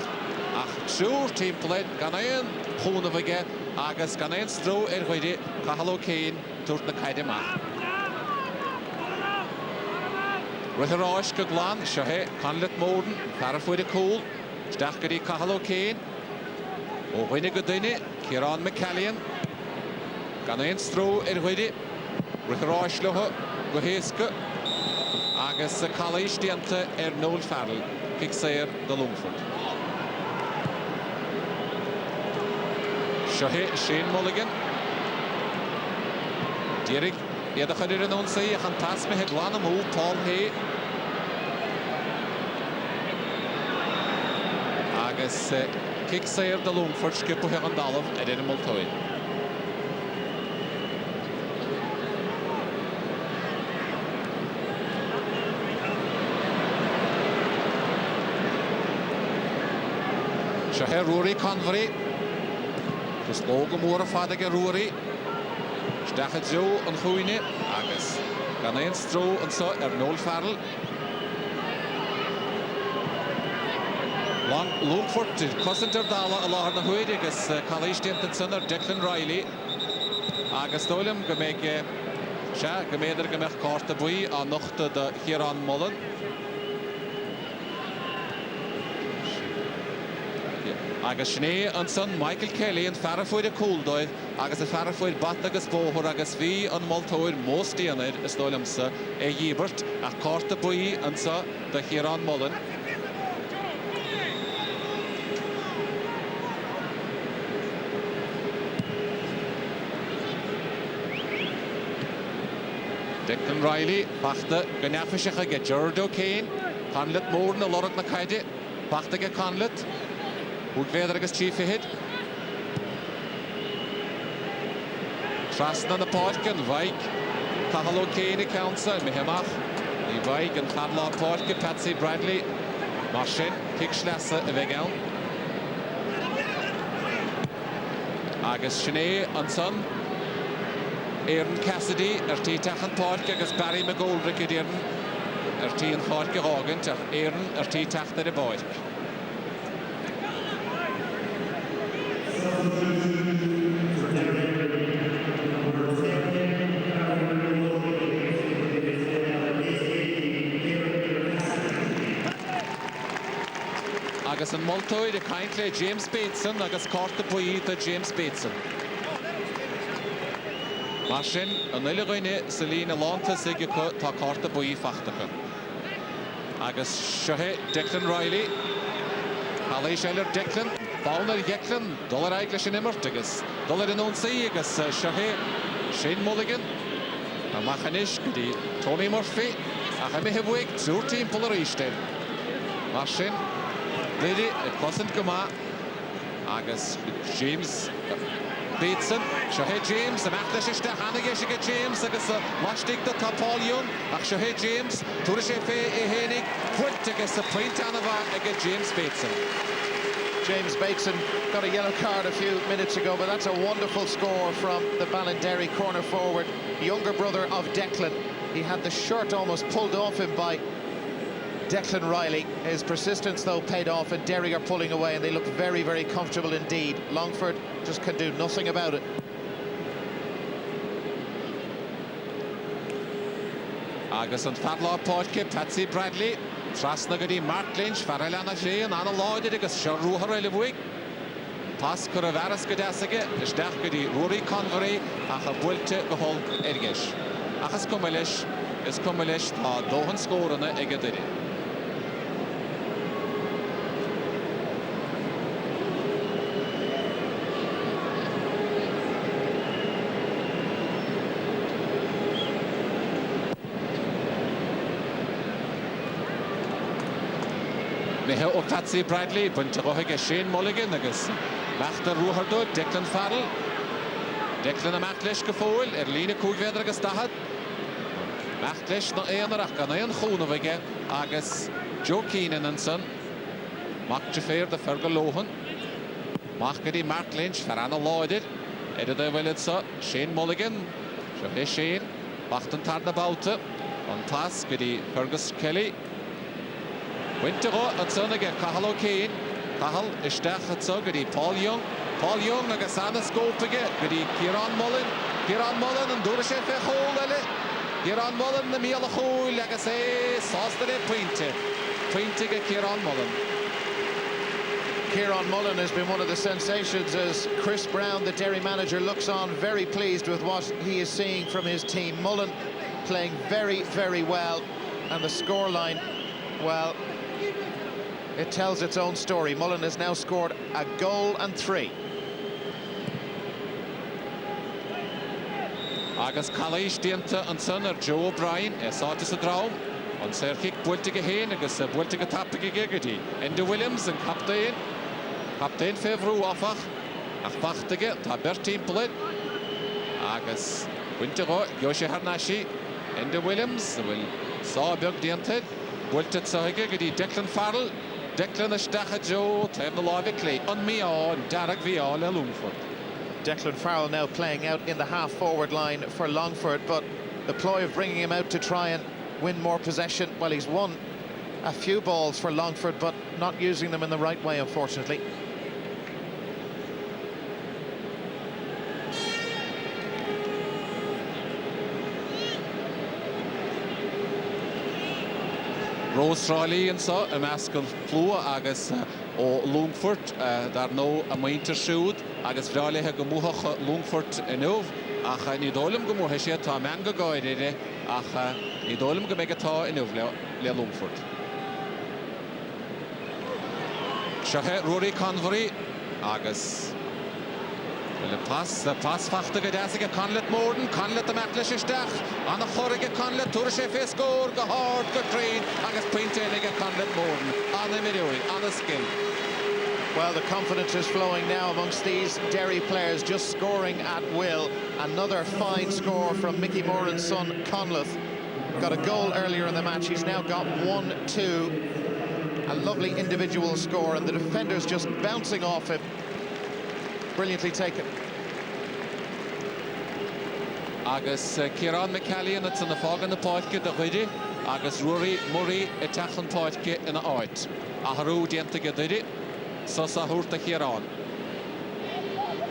Ach, sure, team played, Ghanaian, Hoonavige, Agus, Ghanaian Stro, Erhuidi, Kahalo Kane, Turtna Kaidema. With a Rosh Kuglan, Shahe, Conlet Moden, Parafuide Cool, Stachgadi Kahalo Kane, O'Winnie Godini, Kieran McCallion, Ghanaian Stro, Erhuidi, with a Rosh Loho. Goheska Agus College Dianta Noel Farrell Kicksayer the Longford. Shane Mulligan Derry, the Khadir and Unsay, and Tasme had one move, Paul Hay. Agus kick sair the Longford skip of Herandalov at Edinburgh Toy. Shaher Rory Convery. Just Logan Moore Fadige Rory. Stachet Joe and Huine. Agus. Ghanaian Stroh and so Noel Farrell. Longford, Cosinter Dala, Allah na Huid, agus College Timpson or Declan Riley. Agus Dolim, Gameke, Sha, Gameder Gamech Corta Bui, and Nochte the Huron Mullen. Agus Schnee and son Michael Kelly and Farrafoyd a cool doy. Agus a Farrafoyd Batagas Bohor, Agus V and Maltoid, most Dianid, as Dolim's a Yebert, a Corta Bui, and so the Huron Mullen. Declan Riley, Bachta, Ganafisha get Jordo Kane, Conlet more than a lot of Nakaide, Bachta get Conlet, Woodvedagas chief ahead. Trasna the Portkin, Vike, Kahalo Kane Council, Mihemach, Vike and Hadlaw Portkin, Patsy Bradley, Marshin, Kickschlasse, Vegal. Agus Schnee and son. Aaron Cassidy, Tachan Park, agus Barry McGoldrick at Aaron, T and Park Hagen, Aaron, T Tach the boy. Agus and Multoid, a kindly James Bateson, agus Corta Poeta James Bateson. Marshin, an Illuine, Selina Lonta, Sigiko, Takarta Bui Fachtaka. Agus Shahe, Declan Riley, Hallie Scheller Declan, Fowler Yeklan, Dollar English in Immertigus, Dollar in Unseagus, Shahe, Shane Mulligan, and Machanish, Tony Murphy, Ahamihewig, 13 Polarishten. Marshin, Lady, it wasn't Gama, Agus James. Bateson, Shahe James, the Machleshishta, Hanageshika James, agus Mashtik the Paul Young, Shahe James, Turishefe Ehenig, Quintigus, the point Anava against James Bateson. James Bateson got a yellow card a few minutes ago, but that's a wonderful score from the Ballinderry corner forward, younger brother of Declan. He had the shirt almost pulled off him by Declan Riley. His persistence, though, paid off, and Derry are pulling away, and they look very, very comfortable indeed. Longford just can do nothing about it. Agus and Fadlaw Portke, Patsy Bradley, Trasnagadi, Mark Lynch, Farrellana Shea, and Anna Lloyd, agus Sharuha Elivwig. Pas Kuravaras Gadasage, Ishtachgadi, Rory Convery, Acha Bulte, Gahol Ergish. Achas Kumelish, is Kumelish, Dohan Scorana, Egadiri. Mehe o Patsy Bradley, Buntarohig Shane Mulligan, agus Machter Ruhardo, Declan Farrell, Declan a Machtlish gefoil, Erline Kugveder agus Dahad, Machtlish no Einarach, Ghanaian Chunavige, agus Joe Keenan and son, Mac Jaffair the Fergal Lohan, Machgadi Mark Lynch, Farana Lloyded, Edda Willitsa, Shane Mulligan, Shahe Shane, Bachten Tarnabaute, on task, Gadi Fergus Kelly. Wintero and son again, Kahalo Kane, Kahal, Ishtach at Sogadi, Paul Young, Agasana Scopige, Gadi, Kieran Mullen, and Durishefe Hole, Kieran Mullen, the Mila Hole, like I say, Sostade Pointe, Kieran Mullen. Kieran Mullen has been one of the sensations as Chris Brown, the Derry manager, looks on very pleased with what he is seeing from his team. Mullen playing very, very well, and the scoreline, well, it tells its own story. Mullen has now scored a goal and 3. agus Calais dianta an son Joe O'Brien sáte sa drám an serchic bwyltig hen agus bwyltig tapig gigadi Enda Williams an captain fefrw offach ach bachtige ta bertimplet agus wintergo Yoshi Harnashi Enda Williams will saw bug dianta bwyltig sa gigadi Declan Farrell Declan Ashtacha Joe time the Laviclay on me on Derek Viola Longford. Declan Farrell now playing out in the half-forward line for Longford, but the ploy of bringing him out to try and win more possession, well, he's won a few balls for Longford, but not using them in the right way, unfortunately. Rose Riley and so a mascal flu agus o Longford dar no a mainter shoot agus Riley ha gomuha Longford enov ach ni dolum gomuha she ta manga goide ach ni dolum gomegata enov le Longford. Shahe Rory Convery agus the pass fachtige dasige Conlet Morden Conlet the Matlish stach an a chorige Conlet Turshe score go hard go train agus Pintelige Conlet Morden an the midway on the skill. Well, the confidence is flowing now amongst these Derry players, just scoring at will. Another fine score from Mickey Moran's son Conleth. Got a goal earlier in the match. He's now got 1-2. A lovely individual score, and the defenders just bouncing off him. Brilliantly taken. Agus Kieran McCallion it's in the fog in the poitke the Huidi agus Rory Murray a tachan poitke in the out. Aharu dientige didi Sosa hurta Kieran.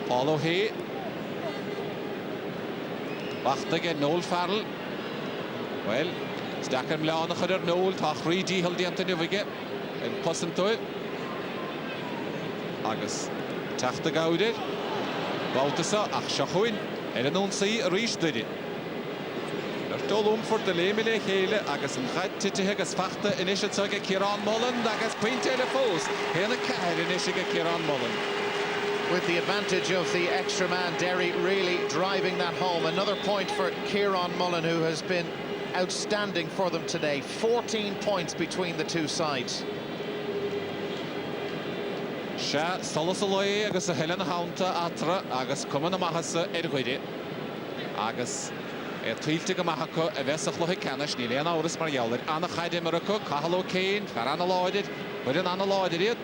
Paulo Hay Wachtige Noel Farrell. Well, Stacker Mlana Khuder Noel Tachri Dihal diente Nuvige in Possentoy agus Tachta Gaudir Bautasa ach Shachuin non see a reach did it. Longford the Lemile Hele agus an Titi agus Fachta initiative Kieran Mullen agus Pintele Foes Hena Cad initiative Kieran Mullen. With the advantage of the extra man, Derry really driving that home. Another point for Kieran Mullen, who has been outstanding for them today. 14 points between the two sides. Sha Solasaloy agus a Helena Haunta Atra agus Common Mahasa Edwide agus Triltige Mahako a Vesachlohi Canish Niliana Oris Marialer Anna Haide Marako Kahalo Kane Faranaloided but an analoided it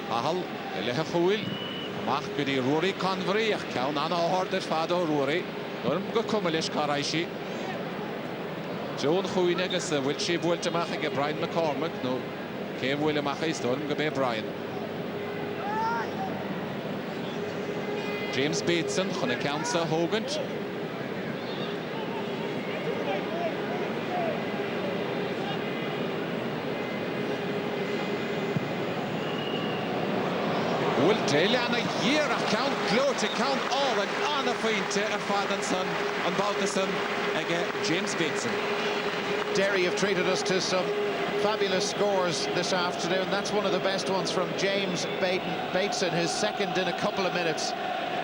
Kahal Lehahuil Mach Gudi Rory Convery Count Anna Horder Fado Rory Dorm Gokumalish Karaishi Joan Huinegas will she Bultamach Brian McCormick no Came William Achis Dorm Gabe Brian James Bateson, Chona Council Hogan. Will Daly on a year account, close account, all and on a feint a father and son, and Balderson again, James Bateson. Derry have treated us to some fabulous scores this afternoon. That's one of the best ones from James Bateson, his second in a couple of minutes.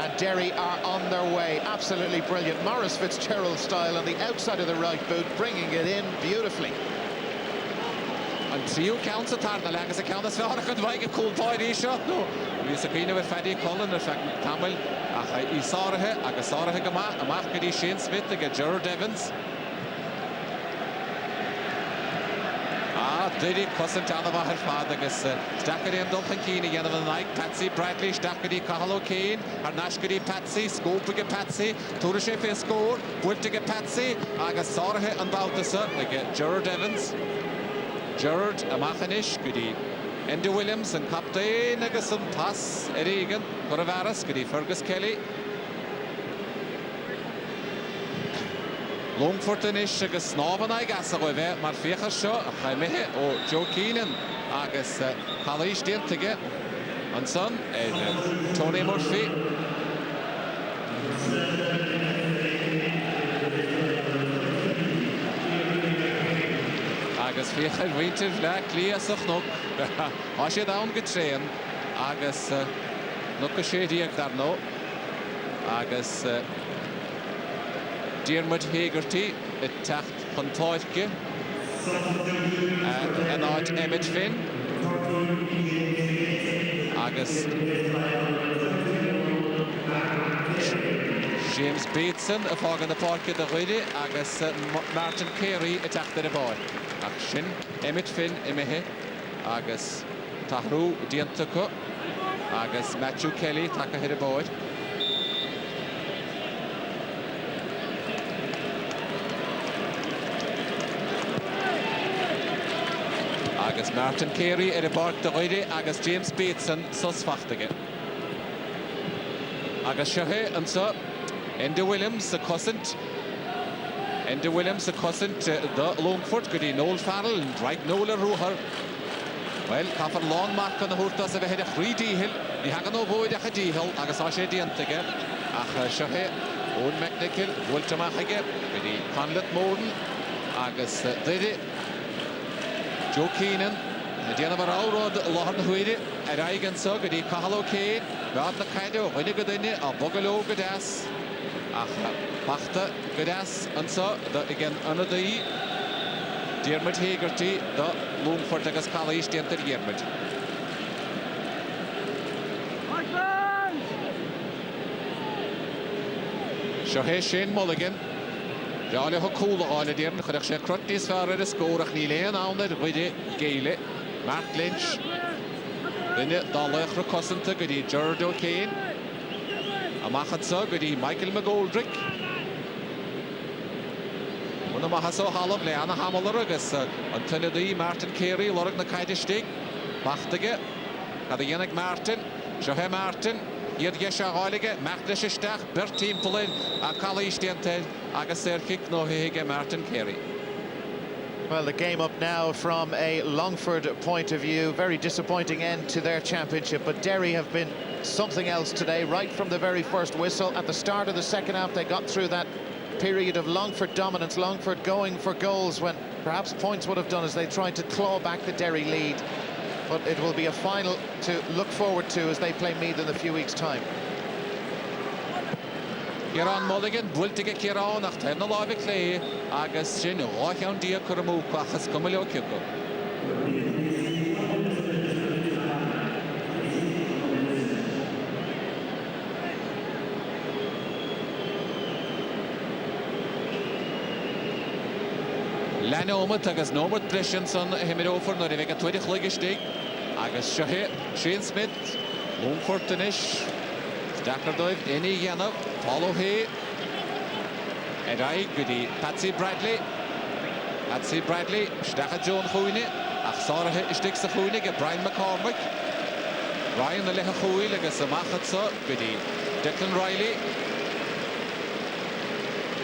And Derry are on their way. Absolutely brilliant. Maurice Fitzgerald style on the outside of the right boot, bringing it in beautifully. And trio counts at Tarna Lang as a count as well. I could make a cool boy shot. No, we Sabina with Fadi Cullen, in fact, Tamil, Isarahe, Agasarahe Gama, Amakadi Shane Smith, they get Gerard Evans. Diddy Cosentana her father guess Stackedy and Dolphin again of the night Patsy Bradley Stackedy Kahalo Kane Arnashkedy Patsy Scopige Patsy Turishefe score Wiltige Patsy Agasarhe and Balthasar they get Gerard Evans Gerard Amachanish Goody Enda Williams and Captain Agason Pass Erigan Coravaras Goody Fergus Kelly Longford inis agus snában ag as a bheith mar féchar seo a chaimithe ó Joe Keenan agus Calais diantaige an son Tony Murphy. Agus féchar bhaintir le clíasach nó há sé dán go tréan agus nó go sé díag dar nó agus Diarmuid Hegarty it tacht Huntoitke and out Emmett Finn agus James Bateson a fágan na páirce de chuide agus Martin Carey a teachtar a báil. Ach sin Emmett Finn imethe agus tahrú dianta co agus Matthew Kelly take a báil. Agus Martin Carey a báil de chuide agus James Bateson susfachtaige. Agus sehe an sa Enda Williams a cosint. Enda Williams a cosint the Longford goody Noel Farrell and right Noel Ruher. Well, Caffer long mark on the Hurtas of a head of 3D hill. The Hagano void a Hadihil, Agasashe Diantige, Ach Shahe, Owen McNichol, Wultamahage, Goody Conlet Morden, Agus Didi, Joe Keenan, Diana Barrow, Lord Huide, Arigan Sugody, Kahalo Kane, Radna Kaido, Winnigodini, or Bogalo Godas. Ach, Bachta Godas, and so again under the Diarmuid Hegarty, the Longford agus Calais Dianta Diarmuid. Shahe Shane Mulligan, Jolly Hokula all the Diarmuid, Khadakhe Cruttis Farrer, the score of Nilan on the Wide Gale, Mark Lynch, then the Lechra Cossanta, Goody Gerdo Kane. Amachatsa, goody Michael McGoldrick. One of Mahaso Hallam, Leanna Hamilaragus, Antonio D. Martin Carey, Lorg na Kaidistig, Bachtige, Kadayanik Martin, Shohe Martin, Yed Yesha Holige, Martishistach, Bertim Pulin, Akalish Diantel, Agaserkik, no Hege Martin Carey. Well, the game up now from a Longford point of view. Very disappointing end to their championship, but Derry have been something else today, right from the very first whistle. At the start of the second half, they got through that period of Longford dominance, Longford going for goals when perhaps points would have done as they tried to claw back the Derry lead. But it will be a final to look forward to as they play Meath in a few weeks' time. Kieran Mulligan, Bultige Kieran, nach Tenna Lave Clay, Agus Shin, Rohan Dia Kuramu, Quachas Kumalo Kiko. Lanomet, Agus Norbert Breshenson, Hemidofer, no Revega 20 Ligistig, Agus Shahe, Shane Smith, Longford Tanish, Stakkerdoiv, Eni Yana, Paulo Hay, Erai, Goody, Patsy Bradley, Stacha John Hoyne, Achsara Sticks of Hoyne, Brian McCormick, Ryan the Leha Hoy, Legas Machatsa, Goody, Declan Riley,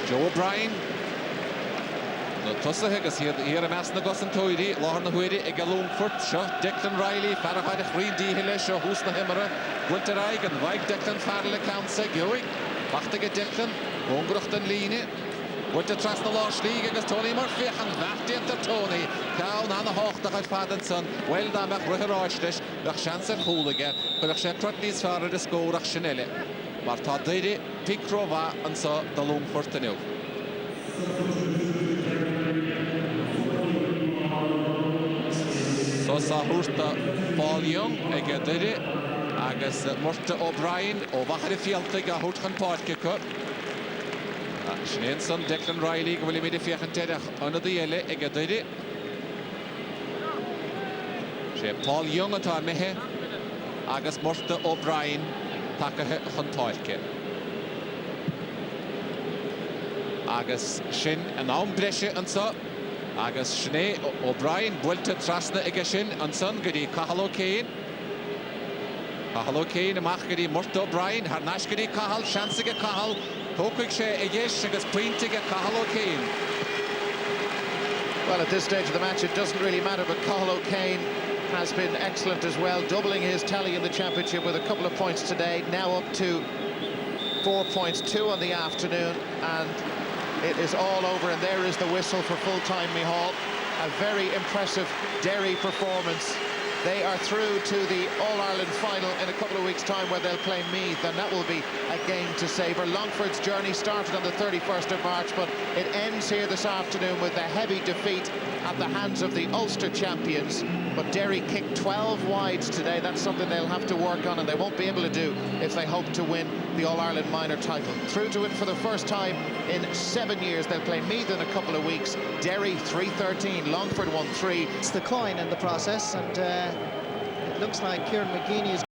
Joe O'Brien, the Tussa Higgis here a mass Nagosan Toidi, Lorna Huidi, Egalongford, Shah, Declan Riley, Farahide, Free Hilesh, Husna Hemera, Winter Eigen, Wike Declan Farley Council, Gui. Bachtige Declan, Ongruchten Line, with the Trasna Lars League against Tony Murphy, and Vatianta Tony, Cown and the Hawk, the Fadenson, well done, Ruheroshish, the chance at Hooligan, but the Shekrutnis Farah the score of Chanel. Marta Didi, Pikrova, and so the Longford to new. So Sahursta Paul Young, again Didi. Agus Murta O'Brien o Vachar Fialtig a Houtchan Parkeke. Schneanson, Declan Riley, Willie Midi Fiachantedach under the Yelle, Egadidi. She Paul Young at Mehe, Agus Murta O'Brien, Takahe Huntoike. Agus Shin and Bresche and so. Agus Schnee O'Brien, Bulta Trasna Egashin and Son Goody, Kahalo Kane. Kahal Kane, Machgadi, Murta O'Brien, Harnashgadi Kahal, Shansiga Kahal, Hokikshe, Egesh, Agus Pointiga Kahal Kane. Well, at this stage of the match, it doesn't really matter, but Kahal Kane has been excellent as well, doubling his tally in the championship with a couple of points today, now up to 4 points, 2 on the afternoon, and it is all over, and there is the whistle for full-time, Mihal. A very impressive Derry performance. they are through to the All-Ireland final in a couple of weeks' time, where they'll play Meath, and that will be a game to savour. Longford's journey started on the 31st of March, but it ends here this afternoon with a heavy defeat at the hands of the Ulster champions. But Derry kicked 12 wides today. That's something they'll have to work on, and they won't be able to do if they hope to win the All-Ireland minor title. Through to it for the first time in 7 years. They'll play Meath in a couple of weeks. Derry 3-13, Longford 1-3. It's the coin in the process, and it looks like Kieran McGeeney is